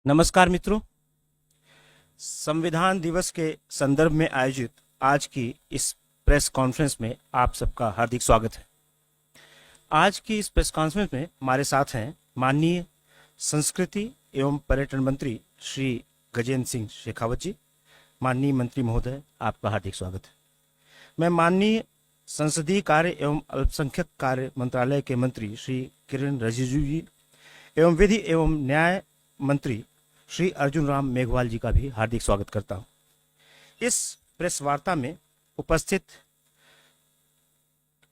नमस्कार मित्रों, संविधान दिवस के संदर्भ में आयोजित आज की इस प्रेस कॉन्फ्रेंस में आप सबका हार्दिक स्वागत है। आज की इस प्रेस कॉन्फ्रेंस में हमारे साथ हैं माननीय संस्कृति एवं पर्यटन मंत्री श्री गजेंद्र सिंह शेखावत जी। माननीय मंत्री महोदय, आपका हार्दिक स्वागत है। मैं माननीय संसदीय कार्य एवं अल्पसंख्यक कार्य मंत्रालय के मंत्री श्री किरण रिजिजू जी एवं विधि एवं न्याय मंत्री श्री अर्जुन राम मेघवाल जी का भी हार्दिक स्वागत करता हूं। इस प्रेस वार्ता में उपस्थित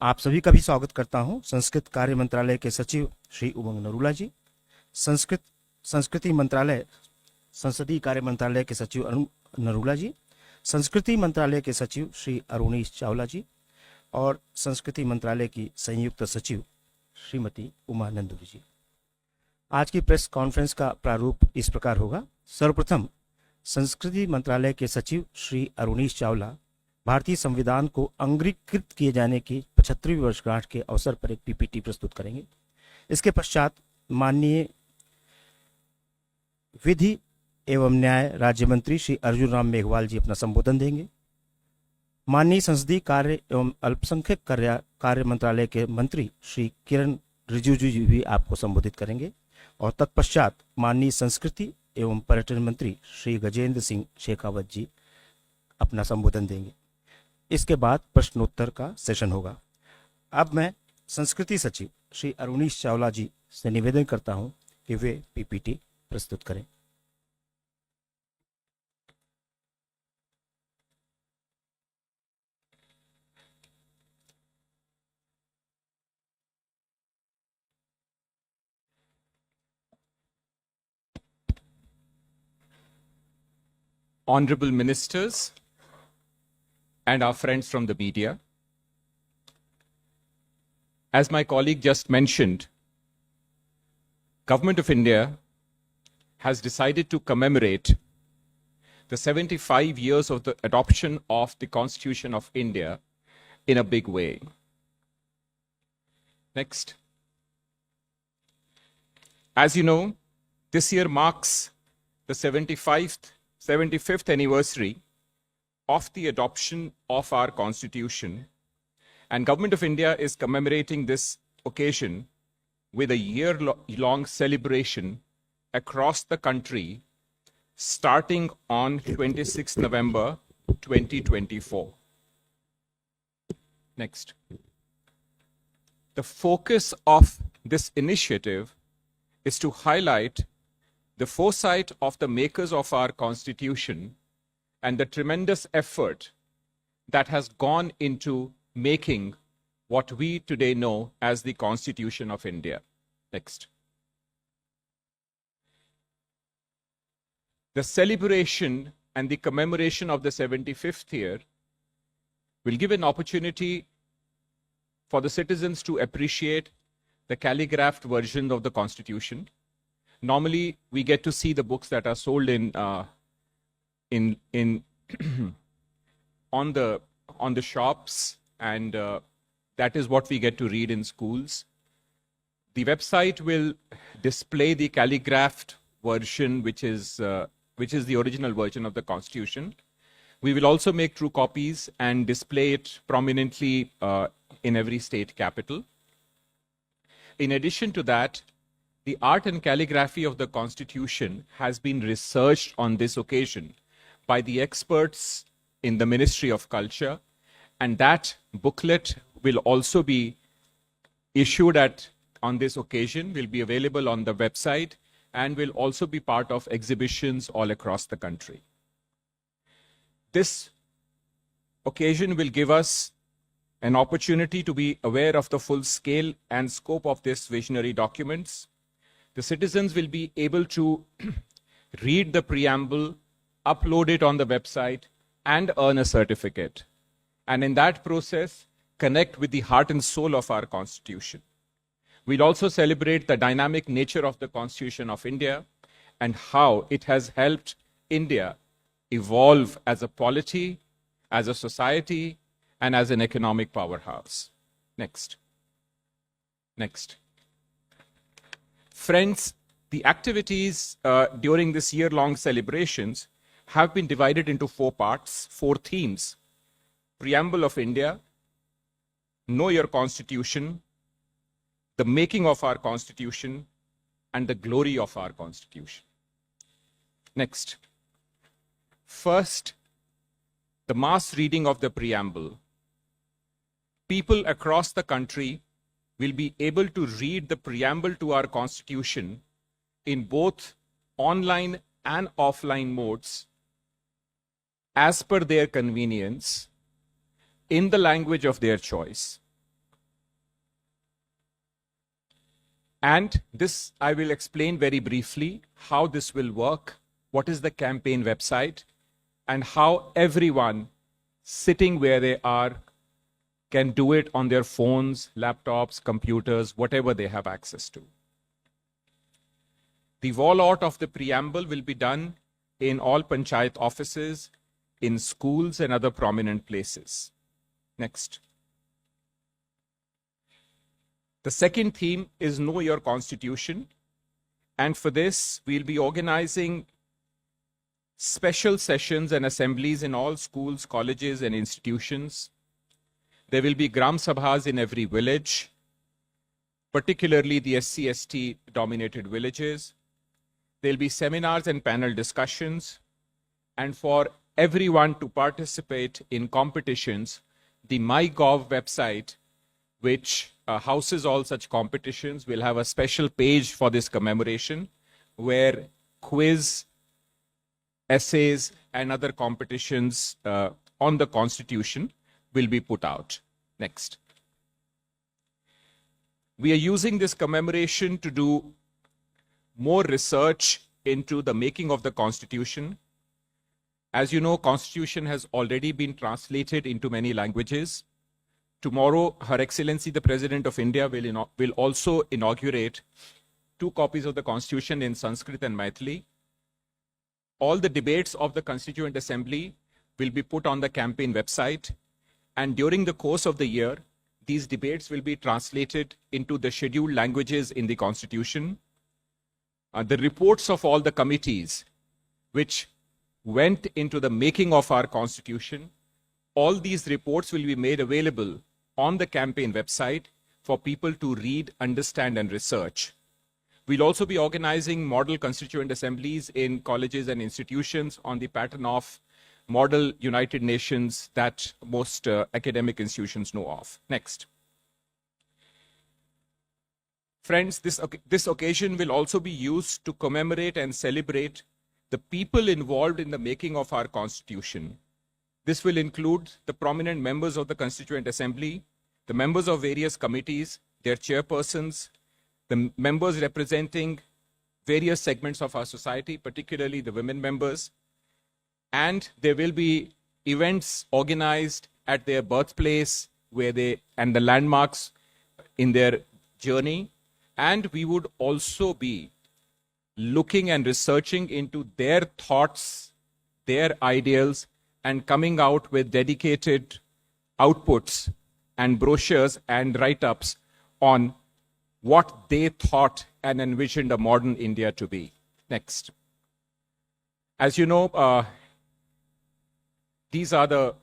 आप सभी का भी स्वागत करता हूं। संस्कृत कार्य मंत्रालय के सचिव श्री उमंग नरूला जी, संस्कृति मंत्रालय संसदीय कार्य मंत्रालय के सचिव अरुण नरूला जी, संस्कृति मंत्रालय के सचिव श्री अरुणीश चावला जी और संस्कृति मंत्रालय की संयुक्त सचिव श्रीमती उमा नंदुरी जी। आज की प्रेस कॉन्फ्रेंस का प्रारूप इस प्रकार होगा। सर्वप्रथम संस्कृति मंत्रालय के सचिव श्री अरुणीश चावला भारतीय संविधान को अंगीकृत किए जाने की 75वीं वर्षगांठ के अवसर पर एक पीपीटी प्रस्तुत करेंगे। इसके पश्चात माननीय विधि एवं न्याय राज्य मंत्री श्री अर्जुन राम मेघवाल जी अपना संबोधन देंगे। माननीय संसदीय कार्य एवं अल्पसंख्यक कार्य मंत्रालय के मंत्री श्री किरण रिजिजू जी भी आपको संबोधित करेंगे और तत्पश्चात माननीय संस्कृति एवं पर्यटन मंत्री श्री गजेंद्र सिंह शेखावत जी अपना संबोधन देंगे। इसके बाद प्रश्नोत्तर का सेशन होगा। अब मैं संस्कृति सचिव श्री अरुणीश चावला जी से निवेदन करता हूं कि वे पीपीटी प्रस्तुत करें। Honorable ministers and our friends from the media. As my colleague just mentioned, Government of India has decided to commemorate the 75 years of the adoption of the Constitution of India in a big way. Next. As you know, this year marks the 75th anniversary of the adoption of our Constitution, and Government of India is commemorating this occasion with a year-long celebration across the country starting on 26 November 2024. Next. The focus of this initiative is to highlight the foresight of the makers of our Constitution and the tremendous effort that has gone into making what we today know as the Constitution of India. Next. The celebration and the commemoration of the 75th year will give an opportunity for the citizens to appreciate the calligraphed version of the Constitution. Normally, we get to see the books that are sold on the shops, and that is what we get to read in schools. The website will display the calligraphed version, which is the original version of the Constitution. We will also make true copies and display it prominently in every state capital. In addition to that, the art and calligraphy of the Constitution has been researched on this occasion by the experts in the Ministry of Culture, and that booklet will also be issued on this occasion, will be available on the website, and will also be part of exhibitions all across the country. This occasion will give us an opportunity to be aware of the full scale and scope of this visionary documents. The citizens will be able to read the preamble, upload it on the website, and earn a certificate. And in that process, connect with the heart and soul of our Constitution. We'll also celebrate the dynamic nature of the Constitution of India and how it has helped India evolve as a polity, as a society, and as an economic powerhouse. Next. Next. Friends, the activities during this year-long celebrations have been divided into 4 parts, 4 themes: Preamble of India, Know Your Constitution, the Making of Our Constitution, and the Glory of Our Constitution. Next. First, the mass reading of the preamble. People across the country will be able to read the preamble to our Constitution in both online and offline modes as per their convenience in the language of their choice. And this, I will explain very briefly how this will work, what is the campaign website, and how everyone sitting where they are can do it on their phones, laptops, computers, whatever they have access to. The wall out of the preamble will be done in all panchayat offices, in schools and other prominent places. Next. The second theme is Know Your Constitution. And for this, we'll be organizing special sessions and assemblies in all schools, colleges, and institutions. There will be Gram Sabhas in every village, particularly the SC/ST dominated villages. There'll be seminars and panel discussions. And for everyone to participate in competitions, the MyGov website, which houses all such competitions, will have a special page for this commemoration where quiz, essays, and other competitions on the Constitution will be put out. Next. We are using this commemoration to do more research into the making of the Constitution. As you know, Constitution has already been translated into many languages. Tomorrow, Her Excellency the President of India will also inaugurate 2 copies of the Constitution in Sanskrit and Maithili. All the debates of the Constituent Assembly will be put on the campaign website. And during the course of the year, these debates will be translated into the scheduled languages in the Constitution. The reports of all the committees which went into the making of our Constitution, all these reports will be made available on the campaign website for people to read, understand, and research. We'll also be organizing model constituent assemblies in colleges and institutions on the pattern of model United Nations that most academic institutions know of. Next. Friends, this occasion will also be used to commemorate and celebrate the people involved in the making of our Constitution. This will include the prominent members of the Constituent Assembly, the members of various committees, their chairpersons, the members representing various segments of our society, particularly the women members. And there will be events organized at their birthplace and the landmarks in their journey. And we would also be looking and researching into their thoughts, their ideals, and coming out with dedicated outputs and brochures and write-ups on what they thought and envisioned a modern India to be. Next. As you know, these are the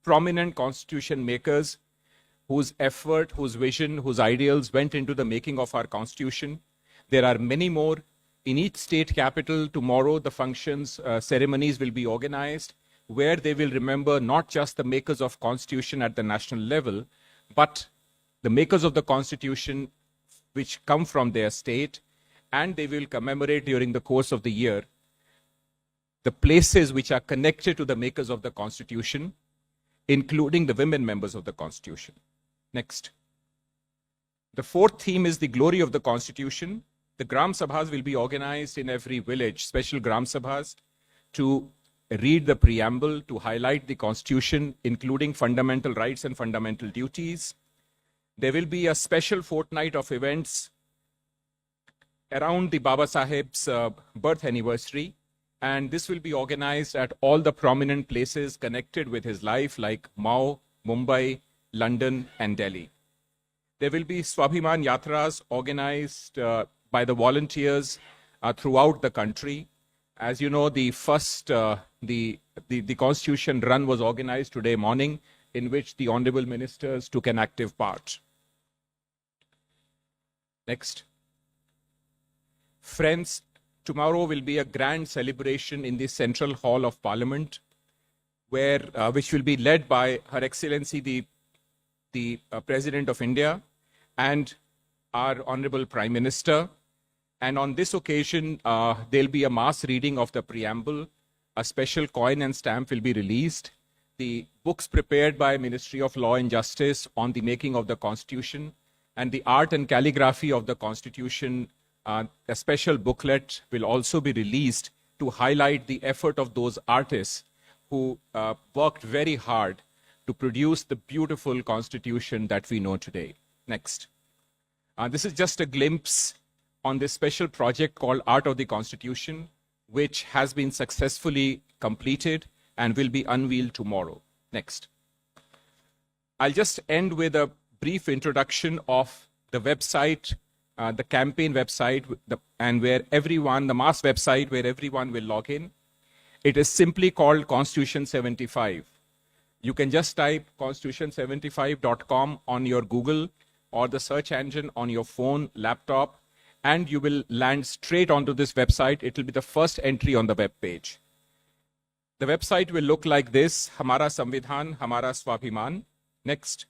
prominent constitution makers whose effort, whose vision, whose ideals went into the making of our Constitution. There are many more. In each state capital, tomorrow, the functions, ceremonies will be organized where they will remember not just the makers of Constitution at the national level, but the makers of the Constitution which come from their state, and they will commemorate during the course of the year the places which are connected to the makers of the Constitution, including the women members of the Constitution. Next. The fourth theme is the glory of the Constitution. The Gram Sabhas will be organized in every village, special Gram Sabhas, to read the preamble, to highlight the Constitution, including fundamental rights and fundamental duties. There will be a special fortnight of events around the Baba Saheb's birth anniversary, and this will be organized at all the prominent places connected with his life, like Mao, Mumbai, London, and Delhi. There will be Swabhiman Yatras organized by the volunteers throughout the country. As you know, the first the Constitution run was organized today morning, in which the honorable ministers took an active part. Next. Friends, tomorrow will be a grand celebration in the Central Hall of Parliament, where which will be led by Her Excellency the President of India and our Honorable Prime Minister. And on this occasion, there'll be a mass reading of the preamble. A special coin and stamp will be released. The books prepared by Ministry of Law and Justice on the making of the Constitution and the art and calligraphy of the Constitution, a special booklet will also be released to highlight the effort of those artists who worked very hard to produce the beautiful Constitution that we know today. Next. This is just a glimpse on this special project called Art of the Constitution, which has been successfully completed and will be unveiled tomorrow. Next. I'll just end with a brief introduction of the website, the campaign website, and where everyone, the mass website where everyone will log in. It is simply called Constitution 75. You can just type constitution75.com on your Google or the search engine on your phone, laptop, and you will land straight onto this website. It will be the first entry on the web page. The website will look like this: Hamara Samvidhan, Hamara Swabhiman. Next.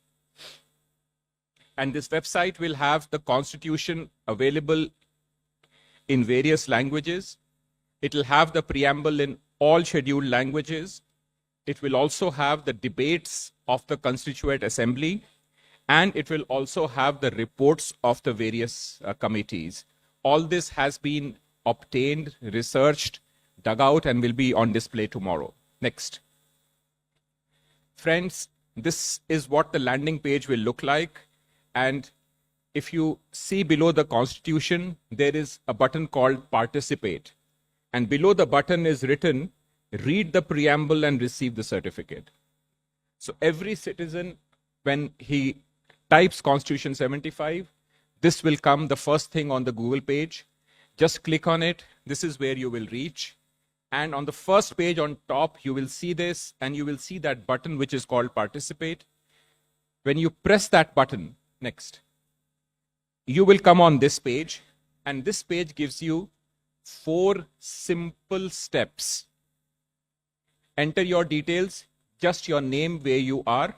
And this website will have the Constitution available in various languages. It will have the preamble in all scheduled languages. It will also have the debates of the Constituent Assembly, and it will also have the reports of the various committees. All this has been obtained, researched, dug out, and will be on display tomorrow. Next. Friends, this is what the landing page will look like. And if you see below the Constitution, there is a button called Participate. And below the button is written, read the preamble and receive the certificate. So every citizen, when he types Constitution 75, this will come the first thing on the Google page. Just click on it. This is where you will reach. And on the first page on top, you will see this, and you will see that button which is called Participate. When you press that button, next, you will come on this page, and this page gives you 4 simple steps. Enter your details, just your name, where you are.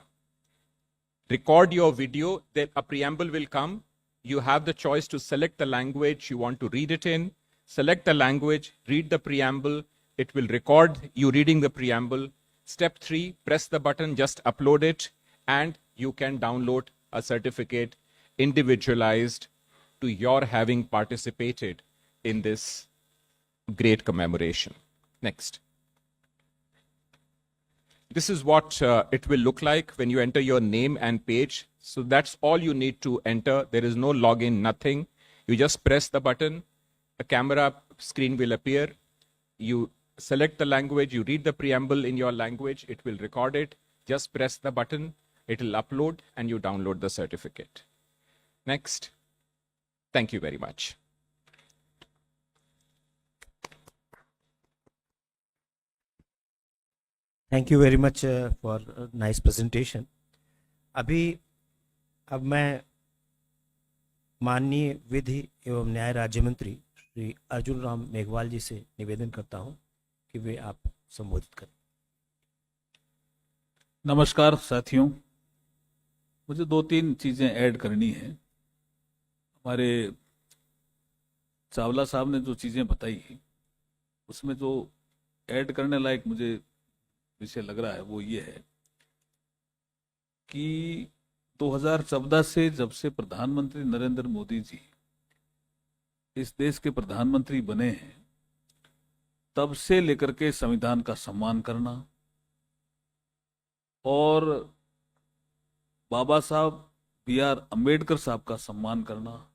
Record your video, then a preamble will come. You have the choice to select the language you want to read it in. Select the language, read the preamble. It will record you reading the preamble. Step 3, press the button, just upload it, and you can download a certificate individualized to your having participated in this great commemoration. Next. This is what it will look like when you enter your name and page. So that's all you need to enter. There is no login, nothing. You just press the button, a camera screen will appear. You select the language, you read the preamble in your language, it will record it. Just press the button, it will upload, and you download the certificate. Next. Thank you very much. Thank you very much for nice presentation. अब मैं माननीय विधि एवं न्याय राज्य मंत्री श्री अर्जुन राम मेघवाल जी से निवेदन करता हूं कि वे आप संबोधित करें. नमस्कार साथियों, मुझे 2-3 चीज़ें ऐड करनी है. हमारे चावला साहब ने जो चीज़ें बताई उसमें जो ऐड करने लायक मुझे विषय लग रहा है वो ये है कि 2014 से जब से प्रधानमंत्री नरेंद्र मोदी जी इस देश के प्रधानमंत्री बने हैं, तब से लेकर के संविधान का सम्मान करना और बाबा साहब B.R. अम्बेडकर साहब का सम्मान करना,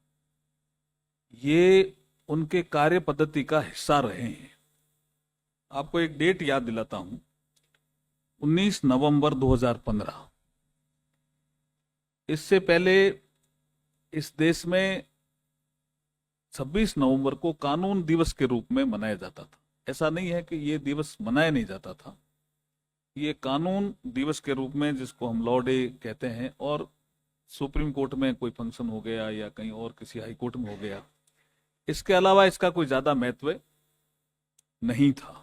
ये उनके कार्य पद्धति का हिस्सा रहे हैं. आपको एक डेट याद दिलाता हूं, 19 नवंबर 2015. इससे पहले इस देश में 26 नवंबर को कानून दिवस के रूप में मनाया जाता था। ऐसा नहीं है कि ये दिवस मनाया नहीं जाता था, ये कानून दिवस के रूप में, जिसको हम लॉ डे कहते हैं, और सुप्रीम कोर्ट में कोई फंक्शन हो गया या कहीं और किसी हाई कोर्ट में हो गया, इसके अलावा इसका कोई ज्यादा महत्व नहीं था।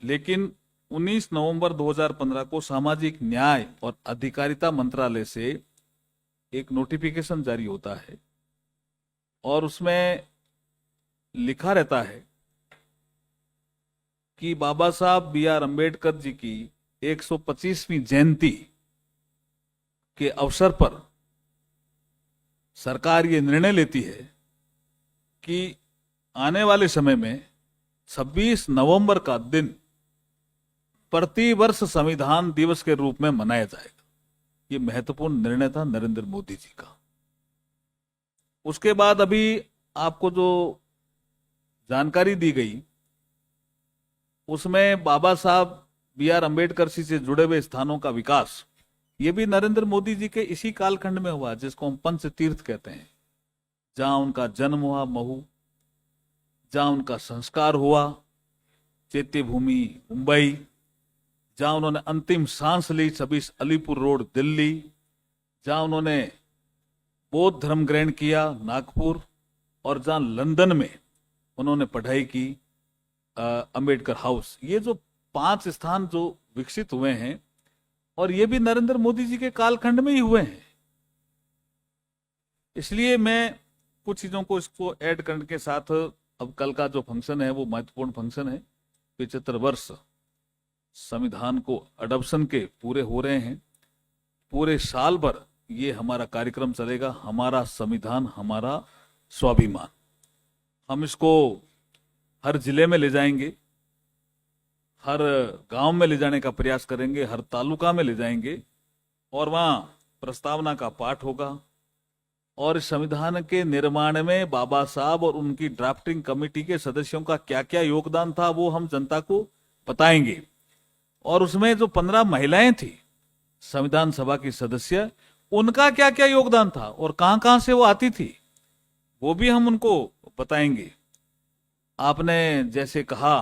लेकिन 19 नवंबर 2015 को सामाजिक न्याय और अधिकारिता मंत्रालय से एक नोटिफिकेशन जारी होता है और उसमें लिखा रहता है कि बाबा साहब बी.आर. अम्बेडकर जी की 125वीं जयंती के अवसर पर सरकार ये निर्णय लेती है कि आने वाले समय में 26 नवंबर का दिन प्रतिवर्ष संविधान दिवस के रूप में मनाया जाएगा। ये महत्वपूर्ण निर्णय था नरेंद्र मोदी जी का। उसके बाद अभी आपको जो जानकारी दी गई उसमें बाबा साहब बी.आर. अम्बेडकर जी से जुड़े हुए स्थानों का विकास, ये भी नरेंद्र मोदी जी के इसी कालखंड में हुआ, जिसको हम पंच तीर्थ कहते हैं। जहां उनका जन्म हुआ महू, जहां उनका संस्कार हुआ चैत्य भूमि मुंबई, जहां उन्होंने अंतिम सांस ली 26 अलीपुर रोड दिल्ली, जहां उन्होंने बौद्ध धर्म ग्रहण किया नागपुर, और जहां लंदन में उन्होंने पढ़ाई की अंबेडकर हाउस। ये जो 5 स्थान जो विकसित हुए हैं, और ये भी नरेंद्र मोदी जी के कालखंड में ही हुए हैं। इसलिए मैं कुछ चीजों को इसको ऐड करने के साथ, अब कल का जो फंक्शन है वो महत्वपूर्ण फंक्शन है। 75 वर्ष संविधान को अडॉप्शन के पूरे हो रहे हैं। पूरे साल भर ये हमारा कार्यक्रम चलेगा, हमारा संविधान हमारा स्वाभिमान। हम इसको हर जिले में ले जाएंगे, हर गांव में ले जाने का प्रयास करेंगे, हर तालुका में ले जाएंगे, और वहां प्रस्तावना का पाठ होगा। और इस संविधान के निर्माण में बाबा साहब और उनकी ड्राफ्टिंग कमेटी के सदस्यों का क्या क्या योगदान था वो हम जनता को बताएंगे। और उसमें जो 15 महिलाएं थी संविधान सभा की सदस्य, उनका क्या क्या योगदान था और कहां कहां से वो आती थी, वो भी हम उनको बताएंगे। आपने जैसे कहा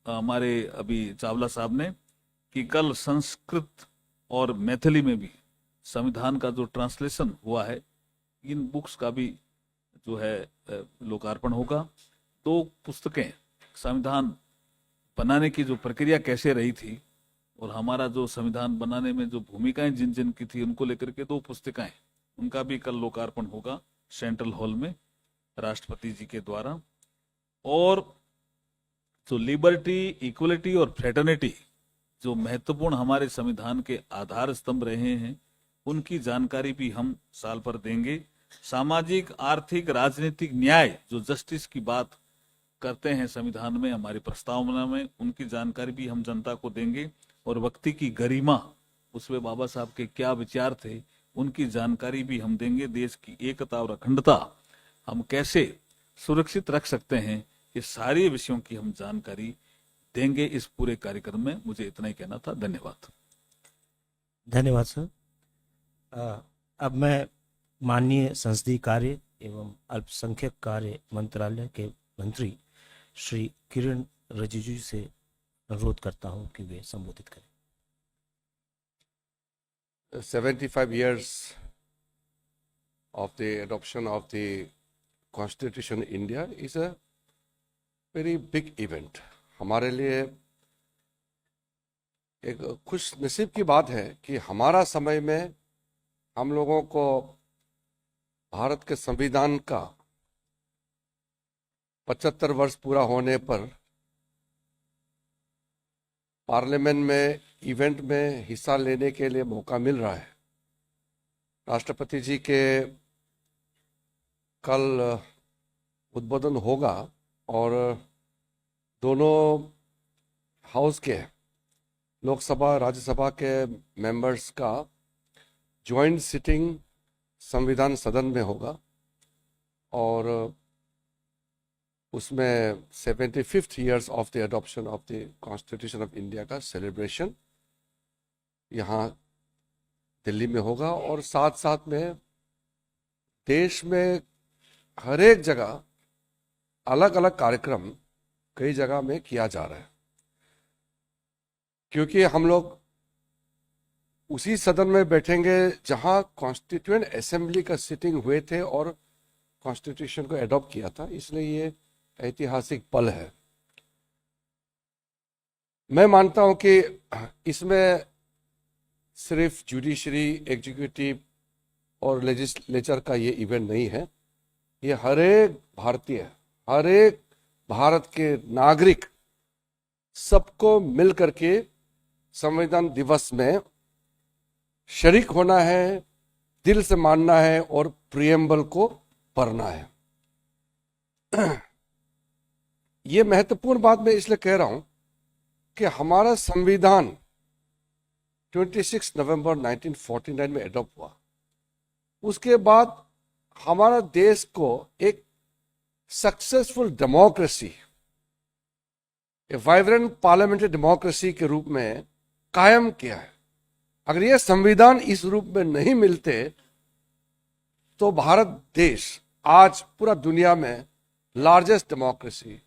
हमारे अभी चावला साहब ने कि कल संस्कृत और मैथिली में भी संविधान का जो ट्रांसलेशन हुआ है, इन बुक्स का भी जो है लोकार्पण होगा। 2 पुस्तकें, संविधान बनाने की जो प्रक्रिया कैसे रही थी और हमारा जो संविधान बनाने में जो भूमिकाएं जिन जिन की थी, उनको लेकर के 2 पुस्तकें, उनका भी कल लोकार्पण होगा सेंट्रल हॉल में राष्ट्रपति जी के द्वारा। और जो लिबर्टी, इक्वलिटी और फ्रेटर्निटी जो महत्वपूर्ण हमारे संविधान के आधार स्तंभ रहे हैं, उनकी जानकारी भी हम साल भर देंगे। सामाजिक, आर्थिक, राजनीतिक न्याय जो जस्टिस की बात करते हैं संविधान में, हमारी प्रस्तावना में, उनकी जानकारी भी हम जनता को देंगे। और व्यक्ति की गरिमा, उसमें बाबा साहब के क्या विचार थे, उनकी जानकारी भी हम देंगे। देश की एकता और अखंडता हम कैसे सुरक्षित रख सकते हैं, ये सारे विषयों की हम जानकारी देंगे इस पूरे कार्यक्रम में। मुझे इतना ही कहना था। धन्यवाद। धन्यवाद सर। अब मैं माननीय संसदीय कार्य एवं अल्पसंख्यक कार्य मंत्रालय के मंत्री श्री किरण रिजिजू से अनुरोध करता हूं कि वे संबोधित करें। 75 years of the adoption of the Constitution in India is a very big event. हमारे लिए एक खुश नसीब की बात है कि हमारा समय में हम लोगों को भारत के संविधान का 75 वर्ष पूरा होने पर पार्लियामेंट में इवेंट में हिस्सा लेने के लिए मौका मिल रहा है। राष्ट्रपति जी के कल उद्बोधन होगा और दोनों हाउस के, लोकसभा राज्यसभा के मेंबर्स का जॉइंट सिटिंग संविधान सदन में होगा और उसमें 75th years of the adoption of the constitution of India का सेलिब्रेशन यहाँ दिल्ली में होगा। और साथ साथ में देश में हर एक जगह अलग अलग कार्यक्रम कई जगह में किया जा रहा है, क्योंकि हम लोग उसी सदन में बैठेंगे जहां कॉन्स्टिट्यूएंट असेंबली का सिटिंग हुए थे और कॉन्स्टिट्यूशन को एडॉप्ट किया था, इसलिए ये ऐतिहासिक पल है। मैं मानता हूं कि इसमें सिर्फ जुडिशरी, एग्जीक्यूटिव और लेजिस्लेचर का ये इवेंट नहीं है, ये हर एक भारतीय, हर एक भारत के नागरिक सबको मिल करके संविधान दिवस में शरीक होना है, दिल से मानना है और प्रियम्बल को पढ़ना है। ये महत्वपूर्ण बात मैं इसलिए कह रहा हूं कि हमारा संविधान 26 नवंबर 1949 में एडॉप्ट हुआ। उसके बाद हमारा देश को एक successful democracy, vibrant parliamentary democracy के रूप में कायम किया है। अगर ये संविधान इस रूप में नहीं मिलते तो भारत देश आज पूरा दुनिया में largest democracy,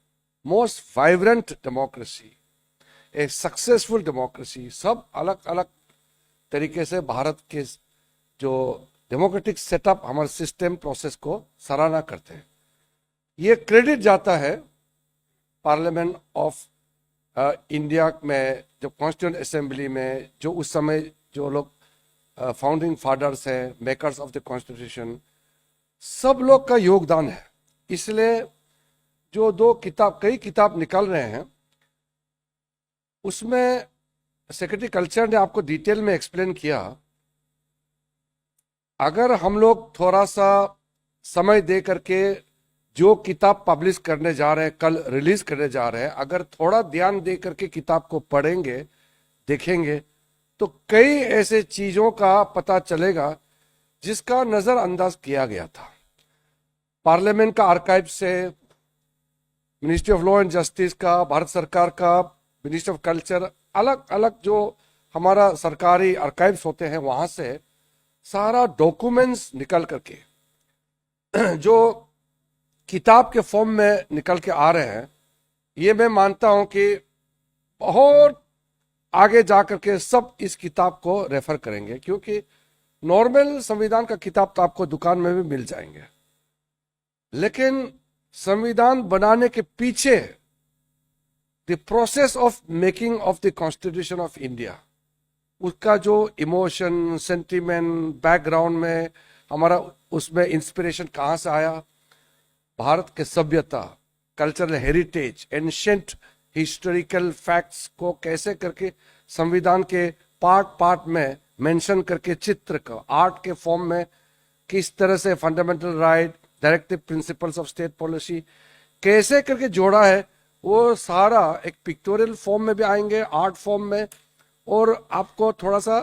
most vibrant democracy, एक सक्सेसफुल डेमोक्रेसी, सब अलग अलग तरीके से भारत के जो डेमोक्रेटिक सेटअप, हमारे सिस्टम प्रोसेस को सराहना करते हैं। ये क्रेडिट जाता है पार्लियामेंट ऑफ इंडिया में, जो कॉन्स्टिट्यूएंट असेंबली में, जो उस समय जो लोग फाउंडिंग फादर्स हैं, मेकर्स ऑफ द कॉन्स्टिट्यूशन, सब लोग का योगदान है। इसलिए जो कई किताब निकल रहे हैं, उसमें सेक्रेटरी कल्चर ने आपको डिटेल में एक्सप्लेन किया। अगर हम लोग थोड़ा सा समय दे करके जो किताब पब्लिश करने जा रहे हैं, कल रिलीज करने जा रहे हैं, अगर थोड़ा ध्यान दे करके किताब को पढ़ेंगे, देखेंगे, तो कई ऐसे चीजों का पता चलेगा जिसका नजरअंदाज किया गया था। पार्लियामेंट का आर्काइव से, ministry of law and justice का, भारत सरकार का, मिनिस्ट्री ऑफ कल्चर, अलग अलग जो हमारा सरकारी आर्काइव्स होते हैं, वहां से सारा डॉक्यूमेंट्स निकल करके जो किताब के फॉर्म में निकल के आ रहे हैं, ये मैं मानता हूं कि बहुत आगे जाकर के सब इस किताब को रेफर करेंगे, क्योंकि नॉर्मल संविधान का किताब तो आपको दुकान में भी मिल जाएंगे, लेकिन संविधान बनाने के पीछे the process of making of the constitution of India, उसका जो इमोशन, सेंटिमेंट, बैकग्राउंड में हमारा उसमें इंस्पिरेशन कहाँ से आया, भारत के सभ्यता, cultural heritage, ancient historical facts को कैसे करके संविधान के पार्ट पार्ट में मेंशन करके, चित्र का आर्ट के फॉर्म में किस तरह से fundamental right, directive principles of state policy कैसे करके जोड़ा है, वो सारा एक पिक्टोरियल फॉर्म में भी आएंगे, आर्ट फॉर्म में, और आपको थोड़ा सा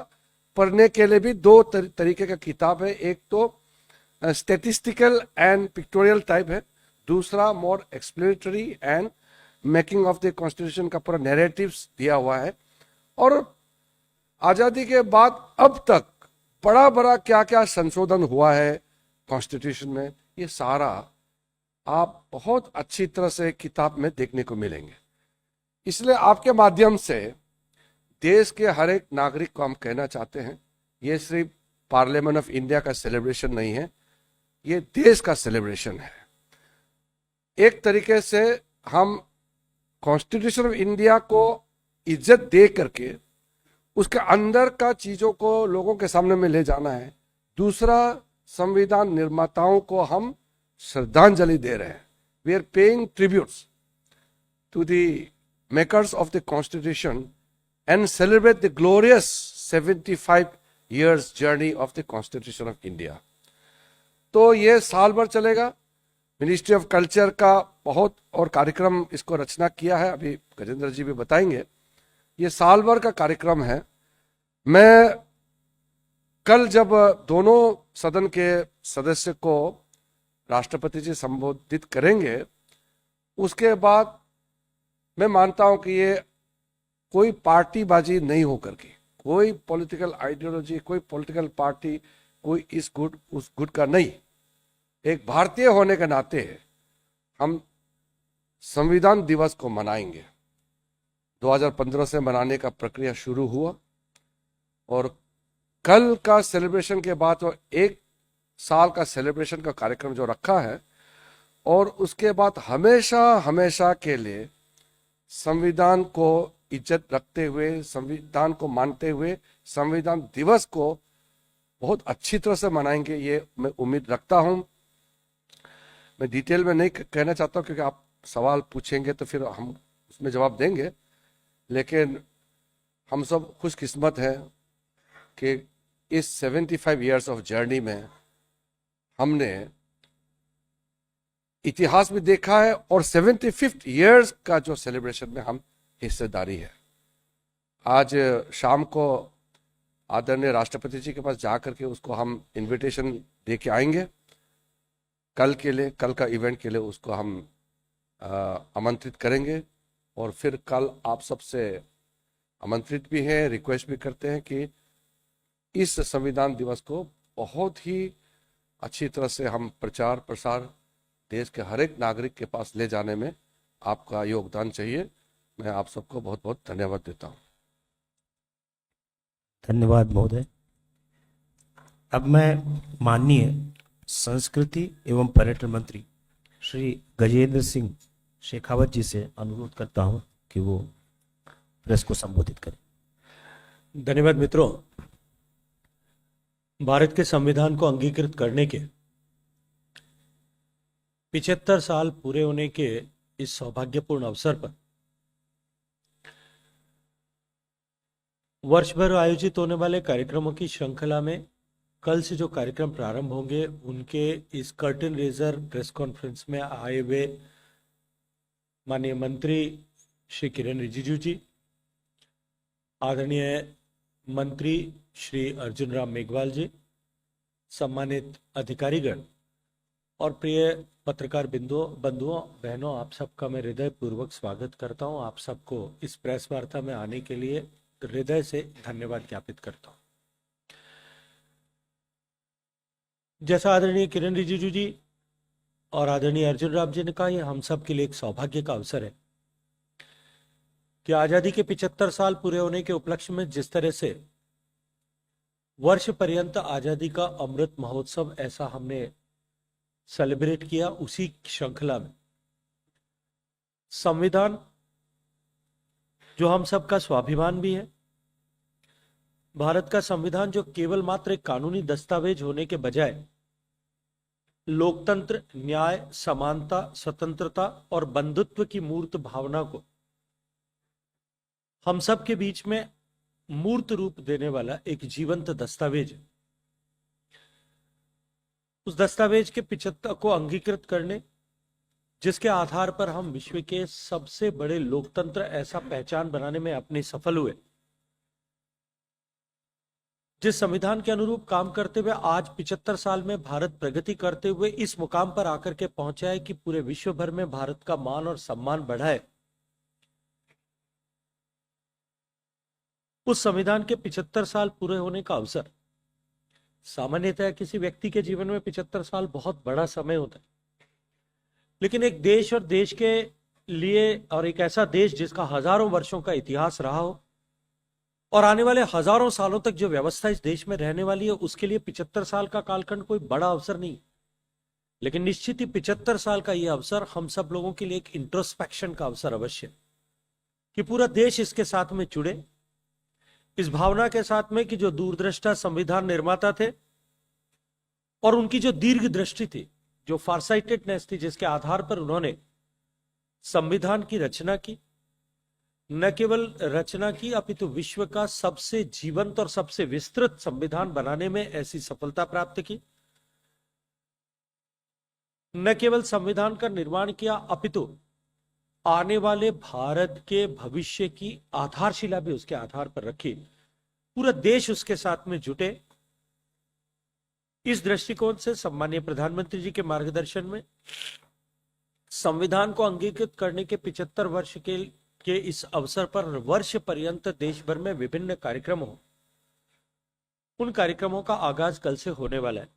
पढ़ने के लिए भी दो तरीके का किताब है। एक तो स्टेटिस्टिकल एंड पिक्टोरियल टाइप है, दूसरा more explanatory and making of the constitution का पूरा नैरेटिव्स दिया हुआ है। और आजादी के बाद अब तक बड़ा बड़ा क्या क्या संशोधन हुआ है कॉन्स्टिट्यूशन में, ये सारा आप बहुत अच्छी तरह से किताब में देखने को मिलेंगे। इसलिए आपके माध्यम से देश के हर एक नागरिक को हम कहना चाहते हैं, ये सिर्फ पार्लियामेंट ऑफ इंडिया का सेलिब्रेशन नहीं है, ये देश का सेलिब्रेशन है। एक तरीके से हम कॉन्स्टिट्यूशन ऑफ इंडिया को इज्जत दे करके उसके अंदर का चीजों को लोगों के सामने में ले जाना है। दूसरा, संविधान निर्माताओं को हम श्रद्धांजलि दे रहे हैं। We are paying tributes to the makers of the constitution and celebrate the glorious 75 years journey of the constitution of India. तो ये साल भर चलेगा। मिनिस्ट्री ऑफ कल्चर का बहुत और कार्यक्रम इसको रचना किया है, अभी गजेंद्र जी भी बताएंगे। ये साल भर का कार्यक्रम है। मैं कल जब दोनों सदन के सदस्य को राष्ट्रपति जी संबोधित करेंगे, उसके बाद मैं मानता हूं कि ये कोई पार्टीबाजी नहीं होकर के, कोई पॉलिटिकल आइडियोलॉजी, कोई पॉलिटिकल पार्टी, कोई इस गुट उस गुट का नहीं, एक भारतीय होने के नाते हम संविधान दिवस को मनाएंगे। 2015 से मनाने का प्रक्रिया शुरू हुआ और कल का सेलिब्रेशन के बाद वो 1 साल का सेलिब्रेशन का कार्यक्रम जो रखा है, और उसके बाद हमेशा हमेशा के लिए संविधान को इज्जत रखते हुए, संविधान को मानते हुए संविधान दिवस को बहुत अच्छी तरह से मनाएंगे, ये मैं उम्मीद रखता हूं। मैं डिटेल में नहीं कहना चाहता हूं क्योंकि आप सवाल पूछेंगे तो फिर हम उसमें जवाब देंगे, लेकिन हम सब खुशकिस्मत हैं कि इस 75 इयर्स ऑफ जर्नी में हमने इतिहास भी देखा है और 75th ईयर्स का जो सेलिब्रेशन में हम हिस्सेदारी है। आज शाम को आदरणीय राष्ट्रपति जी के पास जाकर के उसको हम इनविटेशन दे के आएंगे। कल के लिए, कल का इवेंट के लिए उसको हम आमंत्रित करेंगे और फिर कल आप सबसे आमंत्रित भी हैं, रिक्वेस्ट भी करते हैं कि इस संविधान दिवस को बहुत ही अच्छी तरह से हम प्रचार प्रसार देश के हर एक नागरिक के पास ले जाने में आपका योगदान चाहिए। मैं आप सबको बहुत बहुत धन्यवाद देता हूं। धन्यवाद महोदय। अब मैं माननीय संस्कृति एवं पर्यटन मंत्री श्री गजेंद्र सिंह शेखावत जी से अनुरोध करता हूं कि वो प्रेस को संबोधित करें। धन्यवाद मित्रों। भारत के संविधान को अंगीकृत करने के 75 साल पूरे होने के इस सौभाग्यपूर्ण अवसर पर वर्ष भर आयोजित होने वाले कार्यक्रमों की श्रृंखला में कल से जो कार्यक्रम प्रारंभ होंगे उनके इस कर्टन रेजर प्रेस कॉन्फ्रेंस में आए हुए माननीय मंत्री श्री किरण रिजिजू जी, आदरणीय मंत्री श्री अर्जुन राम मेघवाल जी, सम्मानित अधिकारीगण और प्रिय पत्रकार बंधुओं बहनों, आप सबका मैं हृदय पूर्वक स्वागत करता हूं। आप सबको इस प्रेस वार्ता में आने के लिए हृदय से धन्यवाद ज्ञापित करता हूं। जैसा आदरणीय किरण रिजिजू जी और आदरणीय अर्जुन राम जी ने कहा, यह हम सब के लिए एक सौभाग्य का अवसर है कि आजादी के 75 साल पूरे होने के उपलक्ष्य में जिस तरह से वर्ष पर्यंत आजादी का अमृत महोत्सव ऐसा हमने सेलिब्रेट किया, उसी श्रृंखला में संविधान जो हम सबका स्वाभिमान भी है, भारत का संविधान जो केवल मात्र एक कानूनी दस्तावेज होने के बजाय लोकतंत्र, न्याय, समानता, स्वतंत्रता और बंधुत्व की मूर्त भावना को हम सब के बीच में मूर्त रूप देने वाला एक जीवंत दस्तावेज है। उस दस्तावेज के 75 को अंगीकृत करने, जिसके आधार पर हम विश्व के सबसे बड़े लोकतंत्र ऐसा पहचान बनाने में अपने सफल हुए, जिस संविधान के अनुरूप काम करते हुए आज 75 साल में भारत प्रगति करते हुए इस मुकाम पर आकर के पहुंचा है कि पूरे विश्व भर में भारत का मान और सम्मान बढ़ा है, उस संविधान के 75 साल पूरे होने का अवसर सामान्यतः किसी व्यक्ति के जीवन में 75 साल बहुत बड़ा समय होता है, लेकिन एक देश और देश के लिए और एक ऐसा देश जिसका हजारों वर्षों का इतिहास रहा हो और आने वाले हजारों सालों तक जो व्यवस्था इस देश में रहने वाली है, उसके लिए 75 साल का कालखंड कोई बड़ा अवसर नहीं, लेकिन निश्चित ही 75 साल का यह अवसर हम सब लोगों के लिए एक इंट्रोस्पेक्शन का अवसर अवश्य कि पूरा देश इसके साथ में जुड़े, इस भावना के साथ में कि जो दूरदृष्टा संविधान निर्माता थे और उनकी जो दीर्घ दृष्टि थी, जो फारसाइटेडनेस थी, जिसके आधार पर उन्होंने संविधान की रचना की, न केवल रचना की अपितु विश्व का सबसे जीवंत और सबसे विस्तृत संविधान बनाने में ऐसी सफलता प्राप्त की। न केवल संविधान का निर्माण किया अपितु आने वाले भारत के भविष्य की आधारशिला भी उसके आधार पर रखी। पूरा देश उसके साथ में जुटे। इस दृष्टिकोण से सम्मानीय प्रधानमंत्री जी के मार्गदर्शन में संविधान को अंगीकृत करने के 75 वर्ष के इस अवसर पर वर्ष पर्यंत देश भर में विभिन्न कार्यक्रम हो, उन कार्यक्रमों का आगाज कल से होने वाला है।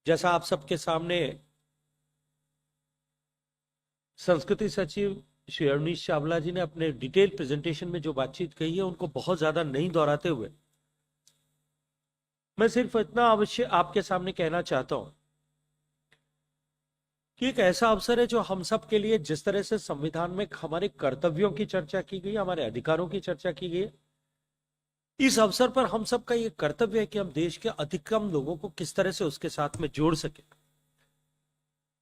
जैसा आप सबके सामने संस्कृति सचिव श्री अवनीश चावला जी ने अपने डिटेल प्रेजेंटेशन में जो बातचीत कही है उनको बहुत ज्यादा नहीं दोहराते हुए मैं सिर्फ इतना अवश्य आपके सामने कहना चाहता हूं कि एक ऐसा अवसर है जो हम सब के लिए, जिस तरह से संविधान में हमारे कर्तव्यों की चर्चा की गई, हमारे अधिकारों की चर्चा की गई है, इस अवसर पर हम सब का ये कर्तव्य है कि हम देश के अधिकतम लोगों को किस तरह से उसके साथ में जोड़ सके।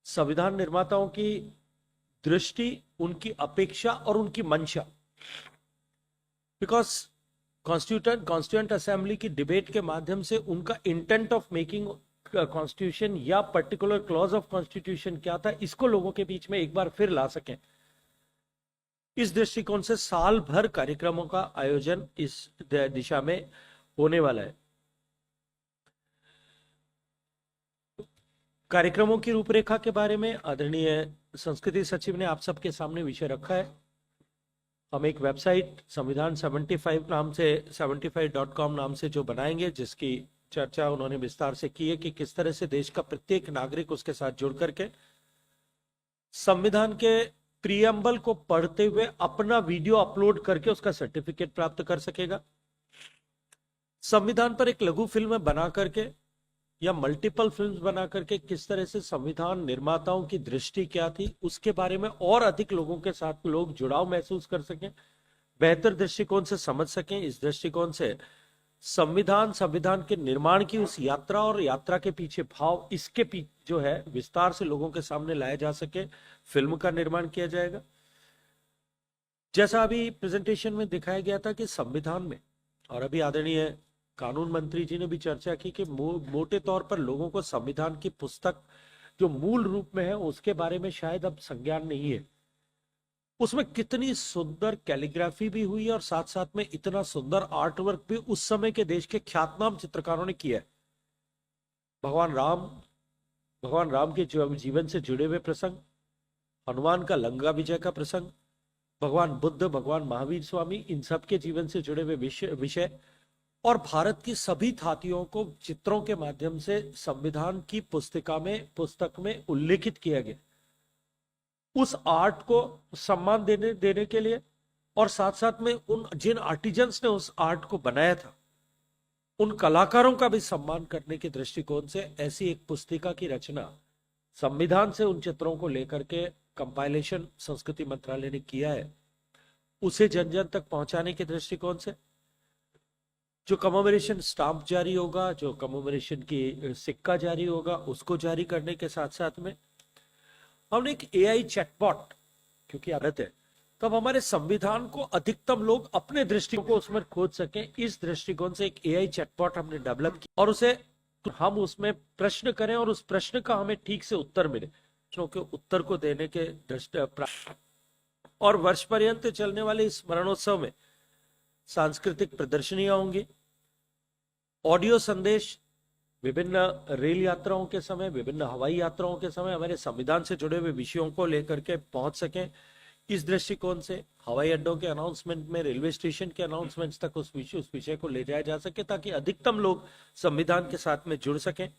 संविधान निर्माताओं की दृष्टि, उनकी अपेक्षा और उनकी मंशा, बिकॉज कॉन्स्टिट्यूएंट असेंबली की डिबेट के माध्यम से उनका इंटेंट ऑफ मेकिंग कॉन्स्टिट्यूशन या पर्टिकुलर क्लॉज ऑफ कॉन्स्टिट्यूशन क्या था, इसको लोगों के बीच में एक बार फिर ला सकें, इस दृष्टिकोण से साल भर कार्यक्रमों का आयोजन इस दिशा में होने वाला है। कार्यक्रमों की रूपरेखा के बारे में आदरणीय संस्कृति सचिव ने आप सबके सामने विषय रखा है। हम एक वेबसाइट संविधान 75 नाम से 75.com नाम से जो बनाएंगे, जिसकी चर्चा उन्होंने विस्तार से की है कि किस तरह से देश का प्रत्येक नागरिक उसके साथ जुड़ करके संविधान के प्रीएम्बल को पढ़ते हुए अपना वीडियो अपलोड करके उसका सर्टिफिकेट प्राप्त कर सकेगा। संविधान पर एक लघु फिल्म बना करके या मल्टीपल फिल्म्स बना करके किस तरह से संविधान निर्माताओं की दृष्टि क्या थी, उसके बारे में और अधिक लोगों के साथ लोग जुड़ाव महसूस कर सकें, बेहतर दृष्टिकोण से समझ सकें। इस दृष्टिकोण से संविधान के निर्माण की उस यात्रा और यात्रा के पीछे भाव, इसके पीछे जो है विस्तार से लोगों के सामने लाया जा सके, फिल्म का निर्माण किया जाएगा। जैसा अभी प्रेजेंटेशन में दिखाया गया था कि संविधान में, और अभी आदरणीय कानून मंत्री जी ने भी चर्चा की कि मोटे तौर पर लोगों को संविधान की पुस्तक जो मूल रूप में है उसके बारे में शायद अब संज्ञान नहीं है। उसमें कितनी सुंदर कैलीग्राफी भी हुई है और साथ साथ में इतना सुंदर आर्ट वर्क भी उस समय के देश के ख्यातनाम चित्रकारों ने किया है। भगवान राम के जीवन से जुड़े हुए प्रसंग, हनुमान का लंका विजय का प्रसंग, भगवान बुद्ध, भगवान महावीर स्वामी, इन सब के जीवन से जुड़े हुए विषय और भारत की सभी थातियों को चित्रों के माध्यम से संविधान की पुस्तक में उल्लेखित किया गया। उस आर्ट को सम्मान देने के लिए और साथ साथ में उन जिन आर्टिजन्स ने उस आर्ट को बनाया था, उन कलाकारों का भी सम्मान करने के दृष्टिकोण से ऐसी एक पुस्तिका की रचना संविधान से उन चित्रों को लेकर के कंपाइलेशन संस्कृति मंत्रालय ने किया है। उसे जन जन तक पहुंचाने के दृष्टिकोण से जो कमेमोरेशन स्टाम्प जारी होगा, जो कमेमोरेशन की सिक्का जारी होगा, उसको जारी करने के साथ साथ में हमने एक एआई चैटबॉट, क्योंकि आदत है तब हमारे संविधान को अधिकतम लोग अपने दृष्टिकोण को उसमें खोज सकें, इस दृष्टिकोण से एक एआई चैटबॉट हमने डेवलप किया और उसे हम उसमें प्रश्न करें और उस प्रश्न का हमें ठीक से उत्तर मिले। प्रश्नों के उत्तर को देने के और वर्ष पर्यंत चलने वाले इस स्मरणोत्सव में सांस्कृतिक प्रदर्शनियां होंगी, ऑडियो संदेश विभिन्न रेल यात्राओं के समय, विभिन्न हवाई यात्राओं के समय हमारे संविधान से जुड़े हुए विषयों को लेकर के पहुंच सकें। इस दृष्टिकोण से हवाई अड्डों के अनाउंसमेंट में, रेलवे स्टेशन के अनाउंसमेंट्स तक उस विषय को ले जाया जा सके ताकि अधिकतम लोग संविधान के साथ में जुड़ सकें।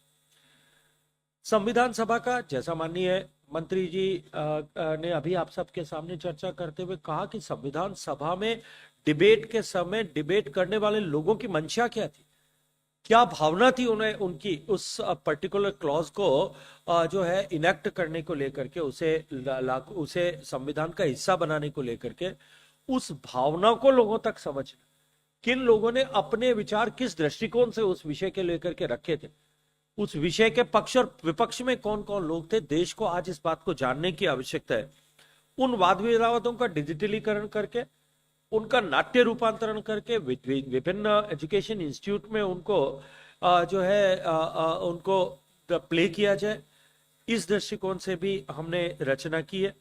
संविधान सभा का, जैसा माननीय मंत्री जी ने अभी आप सबके सामने चर्चा करते हुए कहा कि संविधान सभा में डिबेट के समय डिबेट करने वाले लोगों की मंशा क्या थी, क्या भावना थी उन्हें, उनकी उस पर्टिकुलर क्लॉज को जो है इनेक्ट करने को लेकर के, उसे संविधान का हिस्सा बनाने को लेकर के, उस भावना को लोगों तक समझना, किन लोगों ने अपने विचार किस दृष्टिकोण से उस विषय के लेकर के रखे थे, उस विषय के पक्ष और विपक्ष में कौन कौन लोग थे, देश को आज इस बात को जानने की आवश्यकता है। उन वाद विवादों का डिजिटलीकरण करके, उनका नाट्य रूपांतरण करके विभिन्न एजुकेशन इंस्टीट्यूट में उनको जो है उनको प्ले किया जाए, इस दृष्टिकोण से भी हमने रचना की है।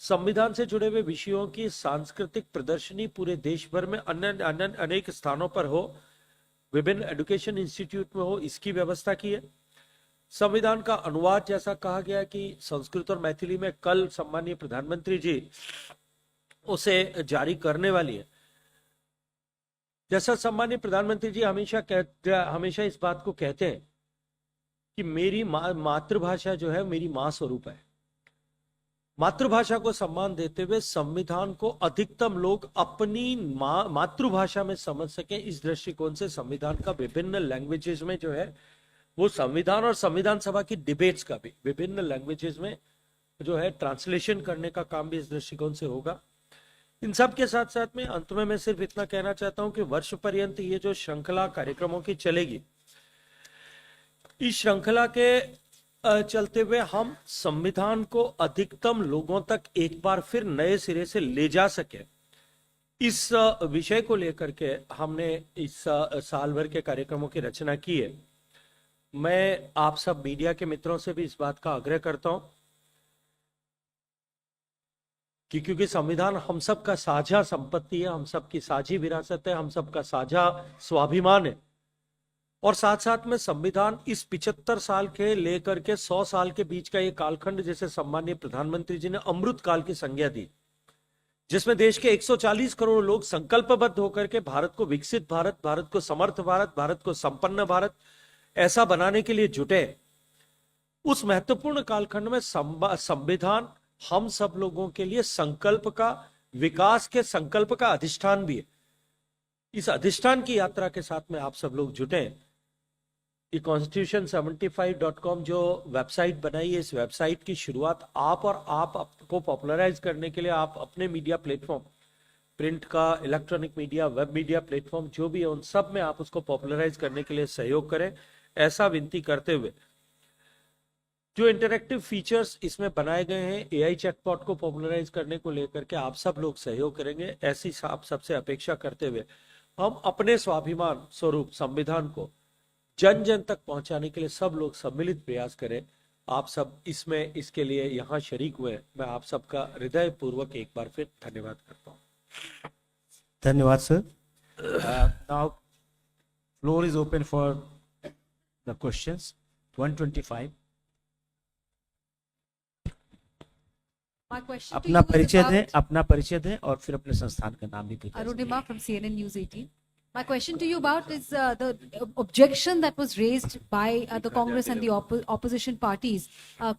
संविधान से जुड़े हुए विषयों की सांस्कृतिक प्रदर्शनी पूरे देश भर में अनेक स्थानों पर हो, विभिन्न एजुकेशन इंस्टीट्यूट में हो, इसकी व्यवस्था की है। संविधान का अनुवाद, जैसा कहा गया कि संस्कृत और मैथिली में कल सम्मानीय प्रधानमंत्री जी उसे जारी करने वाली है। जैसा सम्मानीय प्रधानमंत्री जी हमेशा इस बात को कहते हैं कि मेरी मातृभाषा जो है मेरी मां स्वरूप है। मातृभाषा को सम्मान देते हुए संविधान को अधिकतम लोग अपनी मातृभाषा में समझ सके, इस दृष्टिकोण से संविधान का विभिन्न लैंग्वेजेस में जो है वो संविधान और संविधान सभा की डिबेट्स का भी विभिन्न लैंग्वेजेस में जो है ट्रांसलेशन करने का काम भी इस दृष्टिकोण से होगा। इन सब के साथ साथ में अंत में मैं सिर्फ इतना कहना चाहता हूं कि वर्ष पर्यंत ये जो श्रृंखला कार्यक्रमों की चलेगी, इस श्रृंखला के चलते हुए हम संविधान को अधिकतम लोगों तक एक बार फिर नए सिरे से ले जा सके, इस विषय को लेकर के हमने इस साल भर के कार्यक्रमों की रचना की है। मैं आप सब मीडिया के मित्रों से भी इस बात का आग्रह करता हूं कि क्योंकि संविधान हम सब का साझा संपत्ति है, हम सब की साझी विरासत है, हम सब का साझा स्वाभिमान है, और साथ साथ में संविधान इस 75 साल के लेकर के 100 साल के बीच का एक कालखंड, जैसे सम्माननीय प्रधानमंत्री जी ने अमृत काल की संज्ञा दी, जिसमें देश के 140 करोड़ लोग संकल्पबद्ध होकर के भारत को विकसित भारत, भारत को समर्थ भारत, भारत को संपन्न भारत ऐसा बनाने के लिए जुटे। उस महत्वपूर्ण कालखंड में संविधान हम सब लोगों के लिए संकल्प का, विकास के संकल्प का अधिष्ठान भी है। इस अधिष्ठान की यात्रा के साथ में आप सब लोग जुटे। ये constitution75.com जो वेबसाइट बनाई है, इस वेबसाइट की शुरुआत आप और आपको पॉपुलराइज करने के लिए आप अपने मीडिया प्लेटफॉर्म, प्रिंट का, electronic media, web media platform जो भी है, उन सब में आप उसको पॉपुलराइज करने के लिए सहयोग करें, ऐसा विनती करते हुए जो इंटरैक्टिव फीचर्स इसमें बनाए गए हैं, एआई चैटबॉट को पॉपुलराइज करने को लेकर के आप सब लोग सहयोग करेंगे, ऐसी आप सबसे अपेक्षा करते हुए हम अपने स्वाभिमान स्वरूप संविधान को जन जन तक पहुंचाने के लिए सब लोग सम्मिलित प्रयास करें। आप सब इसमें इसके लिए यहाँ शरीक हुए, मैं आप सबका हृदय पूर्वक एक बार फिर धन्यवाद करता हूँ। धन्यवाद sir. Now floor is open for the questions. 125। My question to अपना you is परिचय दें, about अपना परिचय दें और फिर अपने संस्थान का नाम भी कृपया। Arunima from CNN News 18. My question to you about is the objection that was raised by the Congress and the opposition parties,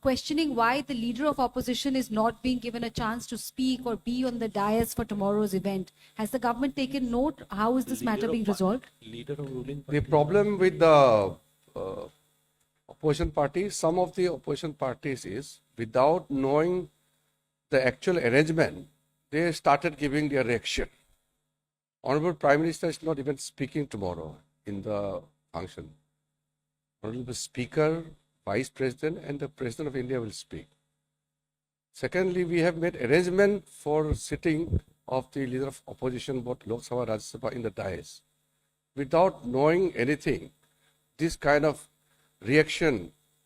questioning why the leader of opposition is not being given a chance to speak or be on the dais for tomorrow's event. Has the government taken note? How is this matter being resolved? Leader of ruling The problem with the opposition parties, some of the opposition parties is without knowing the actual arrangement, they started giving their reaction. Honorable Prime Minister is not even speaking tomorrow in the function. Honorable Speaker, Vice President and the President of India will speak. Secondly, we have made arrangement for sitting of the leader of opposition, both Lok Sabha, Rajya Sabha in the dais. Without knowing anything, this kind of reaction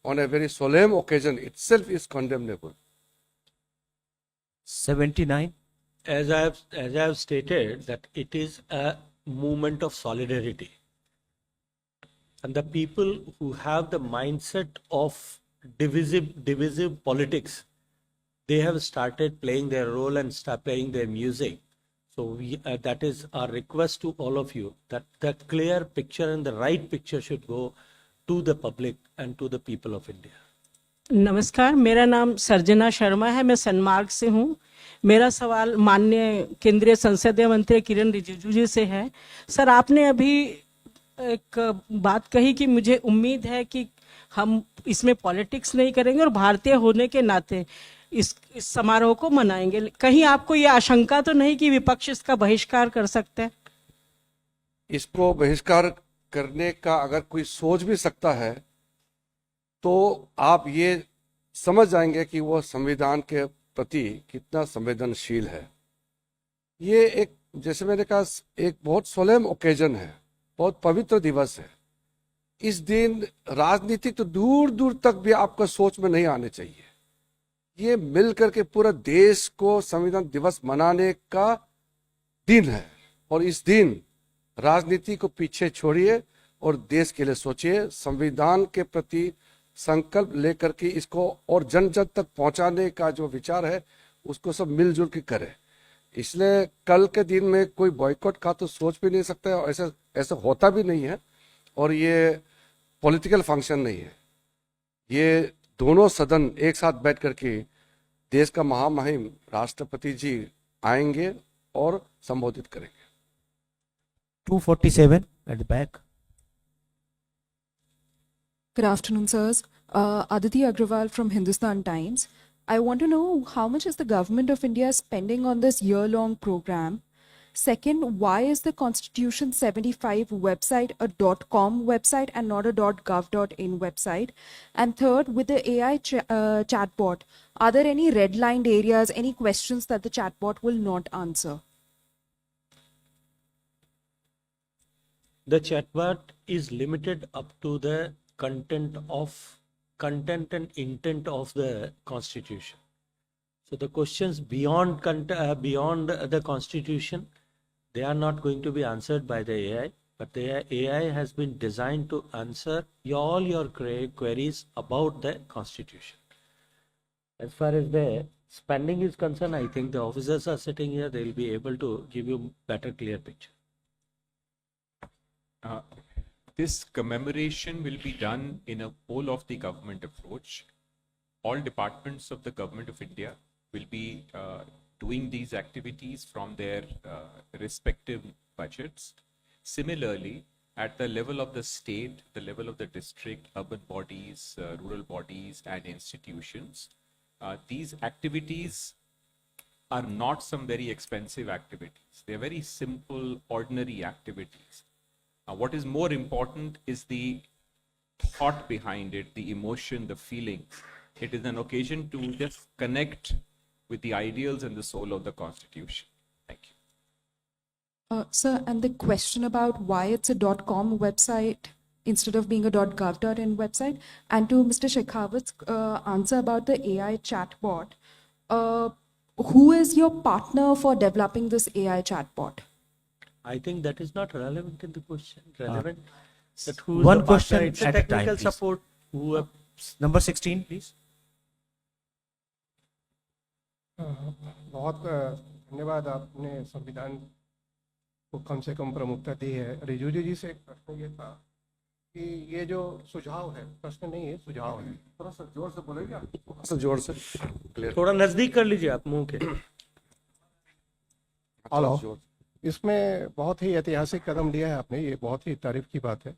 on a very solemn occasion itself is condemnable. 79। As I have stated that it is a movement of solidarity, and the people who have the mindset of divisive politics, they have started playing their role and start playing their music. So we that is our request to all of you, that the clear picture and the right picture should go to the public and to the people of India. नमस्कार, मेरा नाम सर्जना शर्मा है, मैं सनमार्ग से हूँ। मेरा सवाल माननीय केंद्रीय संसदीय मंत्री किरण रिजिजू जी से है। सर, आपने अभी एक बात कही कि मुझे उम्मीद है कि हम इसमें पॉलिटिक्स नहीं करेंगे और भारतीय होने के नाते इस समारोह को मनाएंगे। कहीं आपको ये आशंका तो नहीं कि विपक्ष इसका बहिष्कार कर सकता है? इसको बहिष्कार करने का अगर कोई सोच भी सकता है तो आप ये समझ जाएंगे कि वो संविधान के प्रति कितना संवेदनशील है। ये एक, जैसे मैंने कहा, एक बहुत सोलेम ओकेजन है, बहुत पवित्र दिवस है। इस दिन राजनीतिक तो दूर दूर तक भी आपका सोच में नहीं आने चाहिए। ये मिल करके पूरा देश को संविधान दिवस मनाने का दिन है, और इस दिन राजनीति को पीछे छोड़िए और देश के लिए सोचिए। संविधान के प्रति संकल्प लेकर के इसको और जन जन तक पहुंचाने का जो विचार है उसको सब मिलजुल के करें। इसलिए कल के दिन में कोई बॉयकॉट का तो सोच भी नहीं सकता है, और ऐसा होता भी नहीं है, और ये पॉलिटिकल फंक्शन नहीं है। ये दोनों सदन एक साथ बैठ करके देश का महामहिम राष्ट्रपति जी आएंगे और संबोधित करेंगे। 247 at the back. Good afternoon, sirs. Aditi Agrawal from Hindustan Times. I want to know how much is the government of India spending on this year-long program? Second, why is the Constitution 75 website a .com website and not a .gov.in website? And third, with the AI chatbot, are there any red-lined areas, any questions that the chatbot will not answer? The chatbot is limited up to the content and intent of the Constitution. So the questions beyond the Constitution, they are not going to be answered by the AI, but the AI has been designed to answer all your queries about the Constitution. As far as the spending is concerned, I think the officers are sitting here, they will be able to give you better clear picture. This commemoration will be done in a whole of the government approach. All departments of the government of India will be doing these activities from their respective budgets. Similarly, at the level of the state, the level of the district, urban bodies, rural bodies, and institutions, these activities are not some very expensive activities. They're very simple, ordinary activities. What is more important is the thought behind it, the emotion, the feeling. It is an occasion to just connect with the ideals and the soul of the Constitution. Thank you. Sir, and the question about why it's a .com website instead of being a .gov.in website, and to Mr. Shekhawat's answer about the AI chatbot, who is your partner for developing this AI chatbot? I think that is not relevant in the question. Relevant that who is one the partner. question It's a at a time, technical please. support. Who Number 16, please. बहुत धन्यवाद, आपने संविधान को कम से कम प्रमुखता दी है। रिजिजू जी से एक प्रश्न ये था कि ये जो सुझाव है, प्रश्न नहीं है, सुझाव है। थोड़ा सा जोर से बोलेंगे आप? थोड़ा सा जोर से क्लियर। थोड़ा नजदीक कर लीजिए आप मुंह के। हेलो, इसमें बहुत ही ऐतिहासिक कदम लिया है आपने, ये बहुत ही तारीफ की बात है।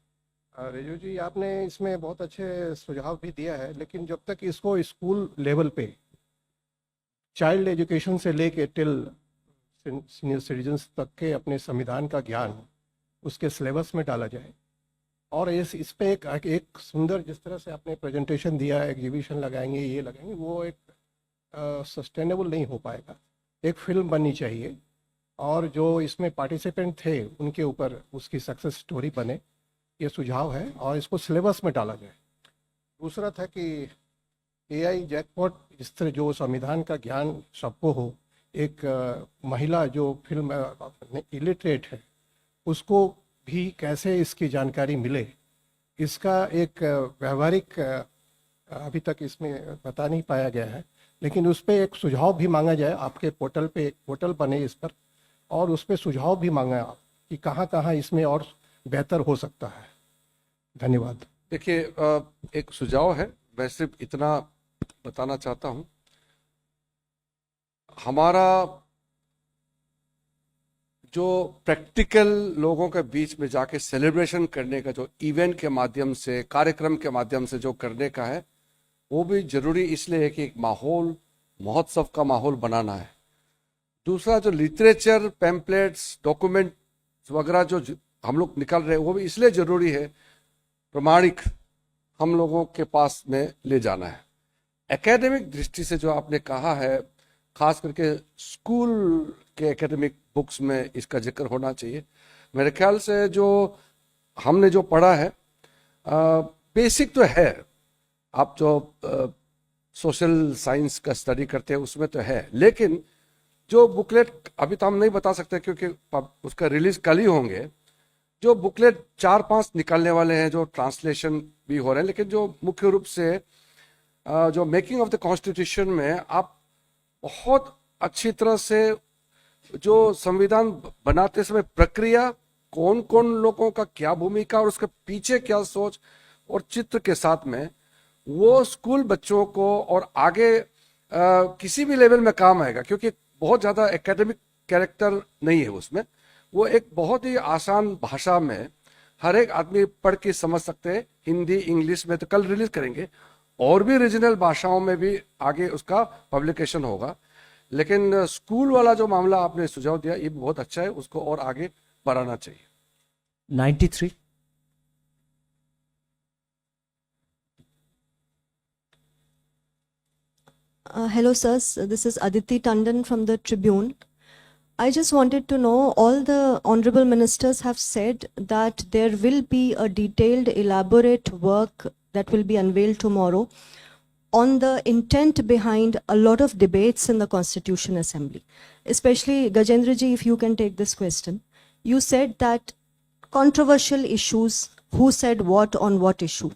रिजू जी, आपने इसमें बहुत अच्छे सुझाव भी दिया है, लेकिन जब तक इसको स्कूल लेवल पे चाइल्ड एजुकेशन से लेके टिल सीनियर सिटीजन्स तक के अपने संविधान का ज्ञान उसके सिलेबस में डाला जाए, और इस पे एक सुंदर, जिस तरह से आपने प्रेजेंटेशन दिया, एग्जीबिशन लगाएंगे, ये लगाएंगे, वो एक सस्टेनेबल नहीं हो पाएगा। एक फिल्म बननी चाहिए और जो इसमें पार्टिसिपेंट थे उनके ऊपर उसकी सक्सेस स्टोरी बने, ये सुझाव है, और इसको सिलेबस में डाला जाए। दूसरा था कि एआई जैकपॉट, इस तरह जो संविधान का ज्ञान सबको हो, एक महिला जो फिल्म इलिटरेट है उसको भी कैसे इसकी जानकारी मिले, इसका एक व्यवहारिक अभी तक इसमें बता नहीं पाया गया है, लेकिन उस पर एक सुझाव भी मांगा जाए। आपके पोर्टल पे एक पोर्टल बने इस पर, और उस पर सुझाव भी मांगा कि कहाँ कहाँ इसमें और बेहतर हो सकता है। धन्यवाद। देखिए, एक सुझाव है, मैं सिर्फ इतना बताना चाहता हूं, हमारा जो प्रैक्टिकल लोगों के बीच में जाके सेलिब्रेशन करने का, जो इवेंट के माध्यम से, कार्यक्रम के माध्यम से जो करने का है, वो भी जरूरी इसलिए है कि एक माहौल, महोत्सव का माहौल बनाना है। दूसरा, जो लिटरेचर, पैम्पलेट्स, डॉक्यूमेंट वगैरह जो हम लोग निकाल रहे हैं, वो भी इसलिए जरूरी है, प्रमाणिक हम लोगों के पास में ले जाना है। एकेडमिक दृष्टि से जो आपने कहा है, खास करके स्कूल के एकेडमिक बुक्स में इसका जिक्र होना चाहिए। मेरे ख्याल से जो हमने जो पढ़ा है, बेसिक तो है, आप जो सोशल साइंस का स्टडी करते हैं उसमें तो है, लेकिन जो बुकलेट अभी तो हम नहीं बता सकते क्योंकि उसका रिलीज कल ही होंगे। जो बुकलेट 4-5 निकालने वाले हैं, जो ट्रांसलेशन भी हो रहे हैं, लेकिन जो मुख्य रूप से जो मेकिंग ऑफ द कॉन्स्टिट्यूशन में आप बहुत अच्छी तरह से जो संविधान बनाते समय प्रक्रिया, कौन कौन लोगों का क्या भूमिका और उसके पीछे क्या सोच और चित्र के साथ में वो स्कूल बच्चों को और आगे किसी भी लेवल में काम आएगा, क्योंकि बहुत ज्यादा एकेडमिक कैरेक्टर नहीं है उसमें। वो एक बहुत ही आसान भाषा में हर एक आदमी पढ़ के समझ सकते हैं। हिंदी, इंग्लिश में तो कल रिलीज करेंगे, और भी रीजनल भाषाओं में भी आगे उसका पब्लिकेशन होगा। लेकिन स्कूल वाला जो मामला आपने सुझाव दिया, ये बहुत अच्छा है, उसको और आगे बढ़ाना चाहिए। 93. Hello, sirs. This is Aditi Tandon from the Tribune. I just wanted to know, all the honorable ministers have said that there will be a detailed, elaborate work that will be unveiled tomorrow on the intent behind a lot of debates in the Constitution Assembly. Especially, Gajendra ji, if you can take this question. You said that controversial issues, who said what on what issue.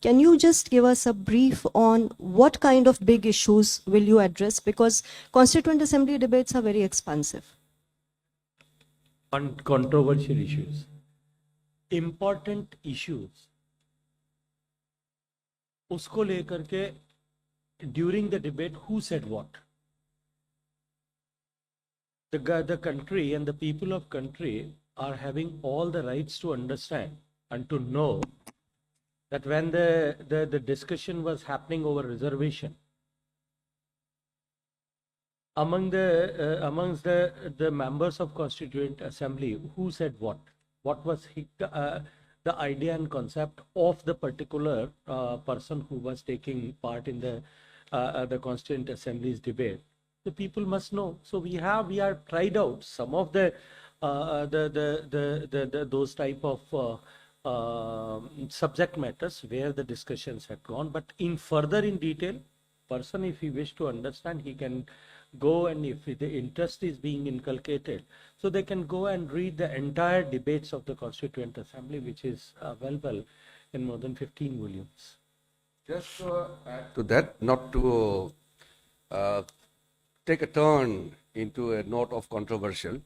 Can you just give us a brief on what kind of big issues will you address? Because Constituent Assembly debates are very expansive. On controversial issues, important issues, उसको लेकर के during the debate, who said what? The country and the people of country are having all the rights to understand and to know that when the discussion was happening over reservation, amongst the members of Constituent Assembly, who said what was the idea and concept of the particular person who was taking part in the Constituent Assembly's debate. The people must know. So we are tried out some of the those type of subject matters where the discussions had gone, but in detail, person, if he wish to understand, he can go, and if the interest is being inculcated, so they can go and read the entire debates of the Constituent Assembly, which is available in more than 15 volumes. Just to add to that, not to take a turn into a note of controversial,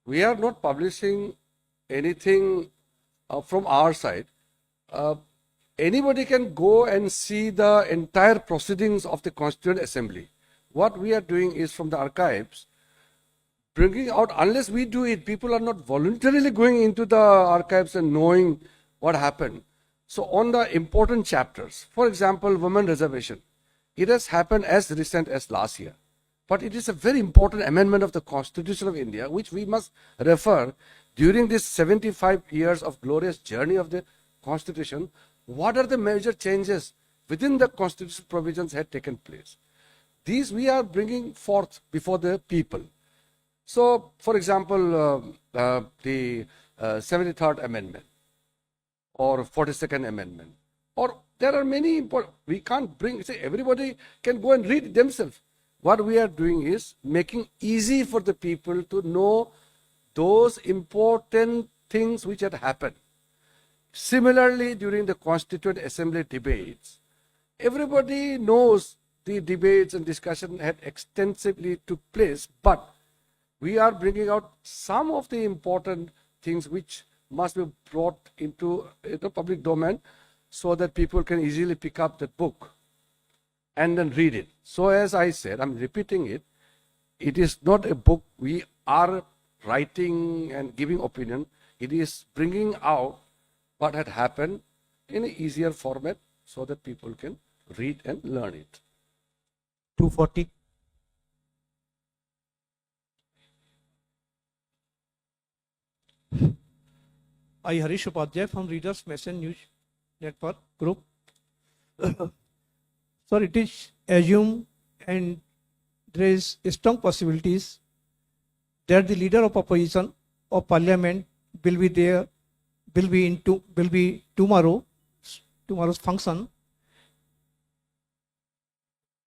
we are not publishing anything from our side. Anybody can go and see the entire proceedings of the Constituent Assembly. What we are doing is from the archives, bringing out, unless we do it, people are not voluntarily going into the archives and knowing what happened. So on the important chapters, for example, women reservation, it has happened as recent as last year. But it is a very important amendment of the Constitution of India, which we must refer during this 75 years of glorious journey of the Constitution. What are the major changes within the Constitution provisions had taken place? These we are bringing forth before the people. So, for example, the 73rd Amendment or 42nd Amendment, or there are many important, we can't bring, say, everybody can go and read themselves. What we are doing is making easy for the people to know those important things which had happened. Similarly, during the Constituent Assembly debates, everybody knows the debates and discussion had extensively took place, but we are bringing out some of the important things which must be brought into the public domain so that people can easily pick up the book and then read it. So as I said, I'm repeating it, it is not a book we are writing and giving opinion. It is bringing out what had happened in an easier format so that people can read and learn it. 240. I, Harish Upadhyay from Readers Mason News Network Group. Sir, it is assumed and there is strong possibilities that the leader of opposition of parliament will be there, will be tomorrow's function.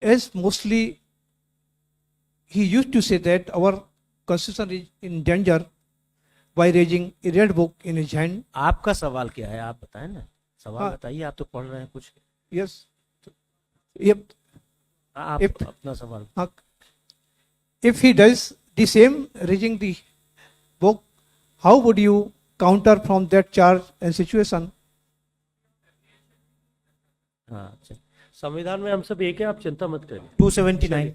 As mostly he used to say that our constitution is in danger by raising a red book in his hand. आपका सवाल क्या है, आप बताएं ना, सवाल हाँ। बताइए, आप तो पढ़ रहे हैं कुछ। Yes. Yep. आप If- अपना सवाल। If he does the same, raising the book, how would you counter from that charge and situation? हाँ अच्छा। संविधान में हम सब एक है, आप चिंता मत करिए। 279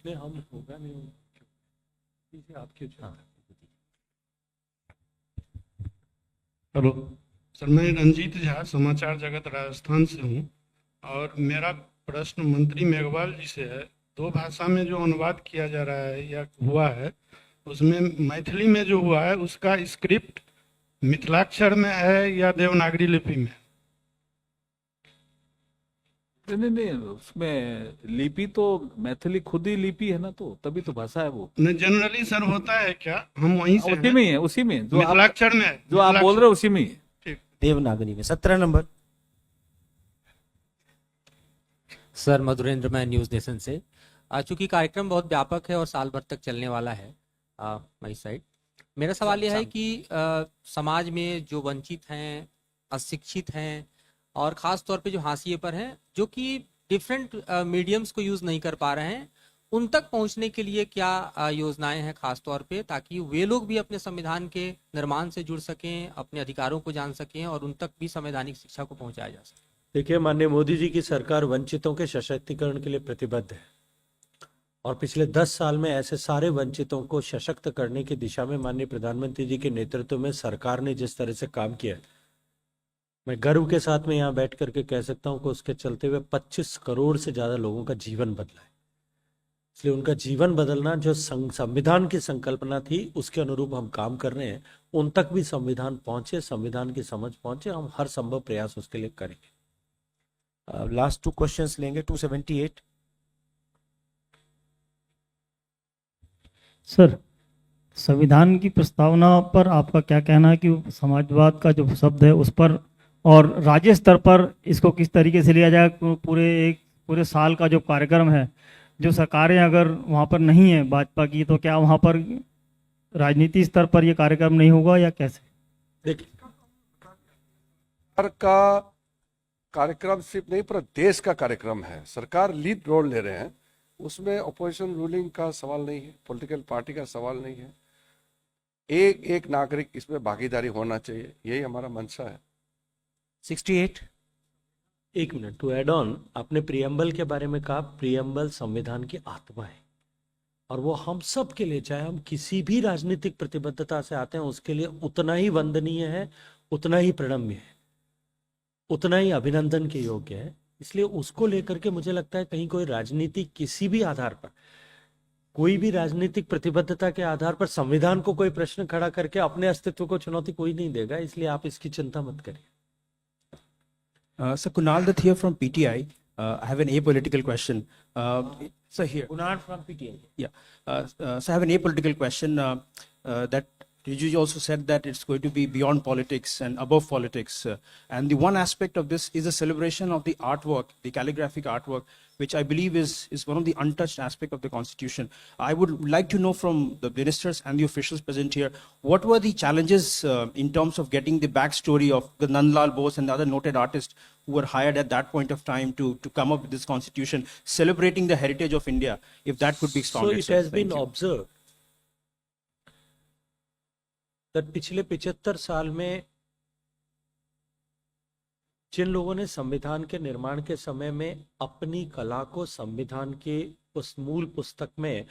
नहीं, हम होगा नहीं पीछे आप क्यों चिंता करते हैं? हेलो सर, मैं रंजीत झा समाचार जगत राजस्थान से हूँ और मेरा प्रश्न मंत्री मेघवाल जी से है। दो भाषा में जो अनुवाद किया जा रहा है या हुआ है, उसमें मैथिली में जो हुआ है उसका स्क्रिप्ट मिथिलाक्षर में है या देवनागरी लिपि में? नहीं, उसमें लिपि तो मैथिली खुद ही लिपि है ना, तो तभी तो भाषा है वो। नहीं, जनरली सर होता है क्या, हम वहीं से उसी में ही है, उसी में जो आप मिथिलाक्षर में है, बोल रहे हो उसी में ही है। ठीक। देवनागरी में 17 नंबर। सर मधुरेंद्र, मैं न्यूज़ नेशन से। चूंकि कार्यक्रम बहुत व्यापक है और साल भर तक चलने वाला है, माई साइड मेरा सवाल यह है कि समाज में जो वंचित हैं, अशिक्षित हैं और ख़ास तौर पे जो हाशिए पर हैं, जो कि डिफरेंट मीडियम्स को यूज़ नहीं कर पा रहे हैं, उन तक पहुंचने के लिए क्या योजनाएं हैं खास तौर पे, ताकि वे लोग भी अपने संविधान के निर्माण से जुड़ सकें, अपने अधिकारों को जान सकें और उन तक भी संवैधानिक शिक्षा को पहुंचाया जा सके। देखिए, माननीय मोदी जी की सरकार वंचितों के सशक्तिकरण के लिए प्रतिबद्ध है और पिछले 10 साल में ऐसे सारे वंचितों को सशक्त करने की दिशा में माननीय प्रधानमंत्री जी के नेतृत्व में सरकार ने जिस तरह से काम किया है, मैं गर्व के साथ में यहाँ बैठ करके कह सकता हूँ कि उसके चलते हुए 25 करोड़ से ज्यादा लोगों का जीवन बदला है। इसलिए उनका जीवन बदलना जो संविधान की संकल्पना थी उसके अनुरूप हम काम कर रहे हैं, उन तक भी संविधान पहुंचे, संविधान की समझ पहुंचे, हम हर संभव प्रयास उसके लिए करेंगे। लास्ट 2 क्वेश्चंस लेंगे। 278 सर, संविधान की प्रस्तावना पर आपका क्या कहना है कि समाजवाद का जो शब्द है उस पर और राज्य स्तर पर इसको किस तरीके से लिया जाए? पूरे साल का जो कार्यक्रम है, जो सरकारें अगर वहाँ पर नहीं है भाजपा की, तो क्या वहाँ पर राजनीति स्तर पर ये कार्यक्रम नहीं होगा या कैसे? देखिए, सरकार का कार्यक्रम सिर्फ नहीं पूरा देश का कार्यक्रम है। सरकार लीड रोल ले रहे हैं, उसमें अपोजिशन रूलिंग का सवाल नहीं है, पॉलिटिकल पार्टी का सवाल नहीं है। एक नागरिक इसमें भागीदारी होना चाहिए, यही हमारा मंशा है। 68 एक मिनट, टू एड ऑन, आपने प्रियम्बल के बारे में कहा, प्रियम्बल संविधान की आत्मा है और वो हम सब के लिए, चाहे हम किसी भी राजनीतिक प्रतिबद्धता से आते हैं, उसके लिए उतना ही वंदनीय है, उतना ही प्रणम्य है, उतना ही अभिनंदन के योग्य है। इसलिए उसको लेकर के मुझे लगता है कहीं कोई राजनीति किसी भी आधार पर, कोई भी राजनीतिक प्रतिबद्धता के आधार पर संविधान को कोई प्रश्न खड़ा करके अपने अस्तित्व को चुनौती कोई नहीं देगा, इसलिए आप इसकी चिंता मत करिए। So Kunal Dutt here from PTI. I have an apolitical question. So here. Kunal from PTI. Yeah. So I have an apolitical question that Riju also said that it's going to be beyond politics and above politics. And the one aspect of this is a celebration of the artwork, the calligraphic artwork, which I believe is one of the untouched aspect of the Constitution. I would like to know from the ministers and the officials present here, what were the challenges in terms of getting the backstory of the Nandlal Bose and the other noted artists who were hired at that point of time to come up with this Constitution, celebrating the heritage of India, if that could be So expounded. it has been observed that पिछले 75 साल में जिन लोगों ने संविधान के निर्माण के समय में अपनी कला को संविधान के उस मूल पुस्तक में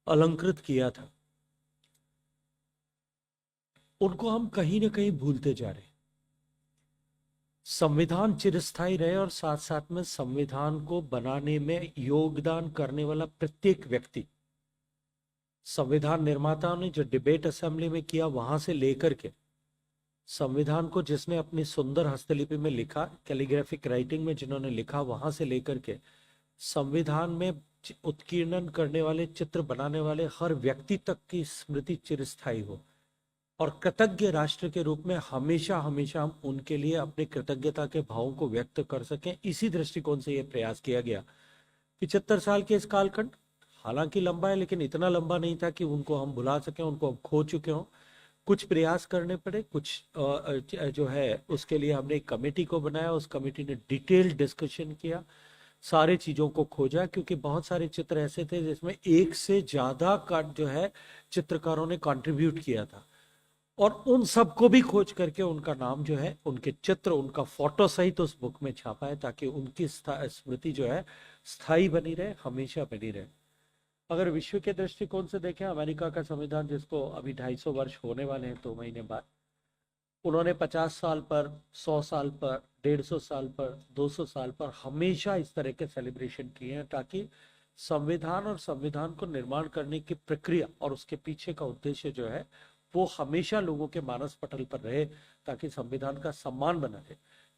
अलंकृत किया था, उनको हम कहीं ना कहीं भूलते जा रहे हैं। संविधान चिरस्थायी रहे और साथ साथ में संविधान को बनाने में योगदान करने वाला प्रत्येक व्यक्ति, संविधान निर्माताओं ने जो डिबेट असेंबली में किया वहां से लेकर के संविधान को जिसने अपनी सुंदर हस्तलिपि में लिखा, कैलीग्राफिक राइटिंग में जिन्होंने लिखा, वहां से लेकर के संविधान में उत्कीर्णन करने वाले, चित्र बनाने वाले हर व्यक्ति तक की स्मृति चिरस्थायी हो और कृतज्ञ राष्ट्र के रूप में हमेशा हमेशा हम उनके लिए अपनी कृतज्ञता के भावों को व्यक्त कर सकें। इसी दृष्टिकोण से यह प्रयास किया गया। 75 साल के इस कालखंड हालांकि लंबा है, लेकिन इतना लंबा नहीं था कि उनको हम भुला सकें, उनको हम खो चुके हों। कुछ प्रयास करने पड़े, कुछ जो है उसके लिए हमने एक कमेटी को बनाया, उस कमेटी ने डिटेल्ड डिस्कशन किया, सारे चीजों को खोजा, क्योंकि बहुत सारे चित्र ऐसे थे जिसमें एक से ज्यादा का जो है चित्रकारों ने कंट्रीब्यूट किया था और उन सबको भी खोज करके उनका नाम जो है, उनके चित्र, उनका फोटो सहित उस बुक में छापा है, ताकि उनकी स्मृति जो है स्थायी बनी रहे, हमेशा बनी रहे। अगर विश्व के दृष्टिकोण से देखें, अमेरिका का संविधान, जिसको अभी 250 वर्ष होने वाले हैं 2 महीने बाद, उन्होंने 50 साल पर, 100 साल पर, 150 साल पर, 200 साल पर हमेशा इस तरह के सेलिब्रेशन किए हैं, ताकि संविधान और संविधान को निर्माण करने की प्रक्रिया और उसके पीछे का उद्देश्य जो है वो हमेशा लोगों के मानस पटल पर रहे, ताकि संविधान का सम्मान बना रहे।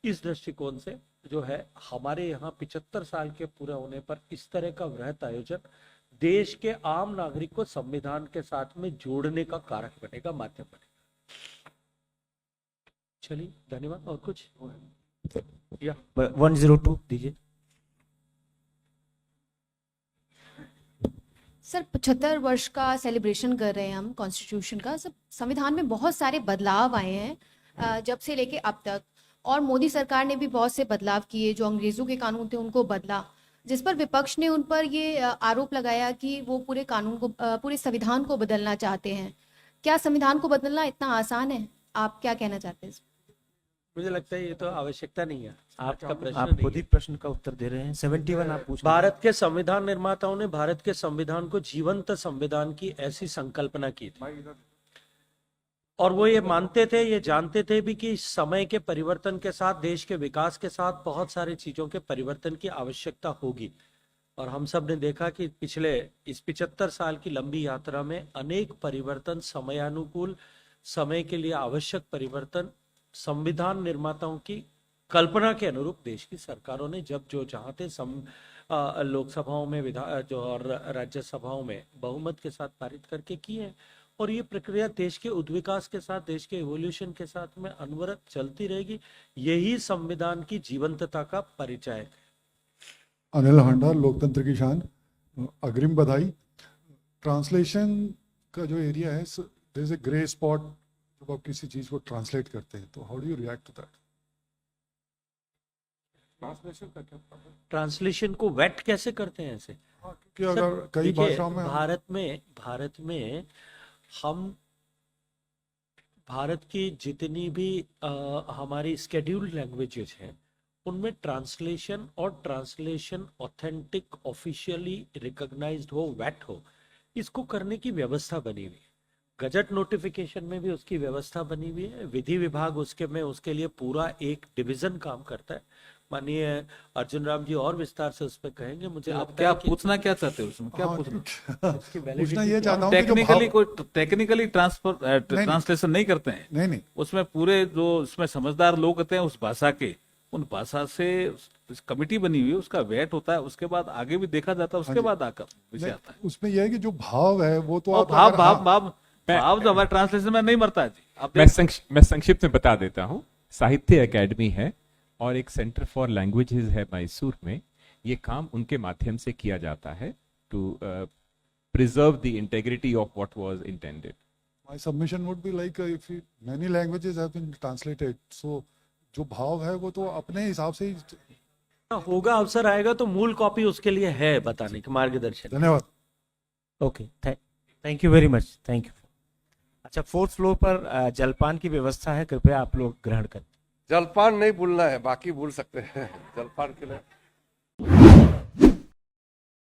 इस दृष्टिकोण से जो है हमारे यहाँ 75 साल के पूरे होने पर इस तरह का वृहत आयोजन देश के आम नागरिक को संविधान के साथ में जोड़ने का कारक बनेगा, माध्यम बनेगा। चलिए, धन्यवाद। और कुछ या 102 दीजिए। सर, 75 वर्ष का सेलिब्रेशन कर रहे हैं हम कॉन्स्टिट्यूशन का। सब संविधान में बहुत सारे बदलाव आए हैं जब से लेके अब तक, और मोदी सरकार ने भी बहुत से बदलाव किए। जो अंग्रेजों के कानून थे उनको बदला, जिस पर विपक्ष ने उन पर ये आरोप लगाया कि वो पूरे कानून को, पूरे संविधान को बदलना चाहते हैं। क्या संविधान को बदलना इतना आसान है? आप क्या कहना चाहते हैं? मुझे लगता है ये तो आवश्यकता नहीं है। आपका प्रश्न आप नहीं खुद ही है। प्रश्न का उत्तर दे रहे हैं। 71 आप पूछ रहे हैं। भारत के संविधान निर्माताओं ने भारत के संविधान को जीवंत संविधान की ऐसी संकल्पना की थी, और वो ये मानते थे, ये जानते थे भी कि समय के परिवर्तन के साथ, देश के विकास के साथ बहुत सारी चीजों के परिवर्तन की आवश्यकता होगी। और हम सब ने देखा कि पिछले इस 75 साल की लंबी यात्रा में अनेक परिवर्तन, समयानुकूल, समय के लिए आवश्यक परिवर्तन, संविधान निर्माताओं की कल्पना के अनुरूप देश की सरकारों ने जब जो चाहते लोकसभाओं में, जो और राज्यसभाओं में बहुमत के साथ पारित करके किए हैं। और ये प्रक्रिया देश के उद्विकास के साथ, देश के इवोल्यूशन के साथ में अनवरत चलती रहेगी। यही संविधान की जीवंतता का परिचय है। अनिल हांडा, लोकतंत्र की शान, अग्रिम बधाई। ट्रांसलेशन का जो एरिया है, there is a grey spot जब आप किसी चीज को ट्रांसलेट करते हैं, तो how do you react to that? Translation का क्या प्रॉब्लम? ट्रांसलेशन को वेट कैसे करते हैं ऐसे? क्योंकि अगर कई देखिए, भाषाओं में भारत में हम भारत की जितनी भी हमारी स्केड्यूल्ड लैंग्वेजेस हैं, उनमें ट्रांसलेशन और ट्रांसलेशन ऑथेंटिक, ऑफिशियली रिकॉग्नाइज्ड हो, वेट हो, इसको करने की व्यवस्था बनी हुई है। गजट नोटिफिकेशन में भी उसकी व्यवस्था बनी हुई है। विधि विभाग उसके लिए पूरा एक डिवीजन काम करता है। माननीय अर्जुन राम जी और विस्तार से उस पर कहेंगे। मुझे आप लगता क्या है कि पूछना क्या चाहते हो उसमें? क्या पूछना? पूछना ये चाहता हूँ कि जो टेक्निकली भाव- कोई टेक्निकली ट्रांसलेशन नहीं करते हैं। नहीं नहीं, उसमें पूरे जो उसमें समझदार लोग होते हैं उस भाषा के, उन भाषा से कमिटी बनी हुई है, उसका वेट होता है, उसके बाद आगे भी देखा जाता है, उसके बाद आकर विषय नहीं, आता है। उसमें यह है कि जो भाव है वो तो और आप भाव अगर- भाव हाँ, भाव भाव जो हमारे ट्रांसलेशन में नहीं मरता है जी। आप मैं संक्षिप्त में बता देता हूँ। साहित्य अकेडमी है और एक सेंटर फॉर लैंग्वेजेस है मैसूर में। ये काम उनके माध्यम से किया जाता है to preserve the integrity of what was intended. My submission would be like if many languages have been translated, so जो भाव है वो तो अपने हिसाब से ही। होगा, अवसर आएगा तो मूल कॉपी उसके लिए है बताने की, मार्गदर्शन। धन्यवाद। Okay, thank you very much, thank you. अच्छा, 4th फ्लोर पर जलपान की व्यवस्था है, कृपया आप लोग ग्रहण करें। जलपान नहीं भूलना है, बाकी भूल सकते हैं। जलपान के लिए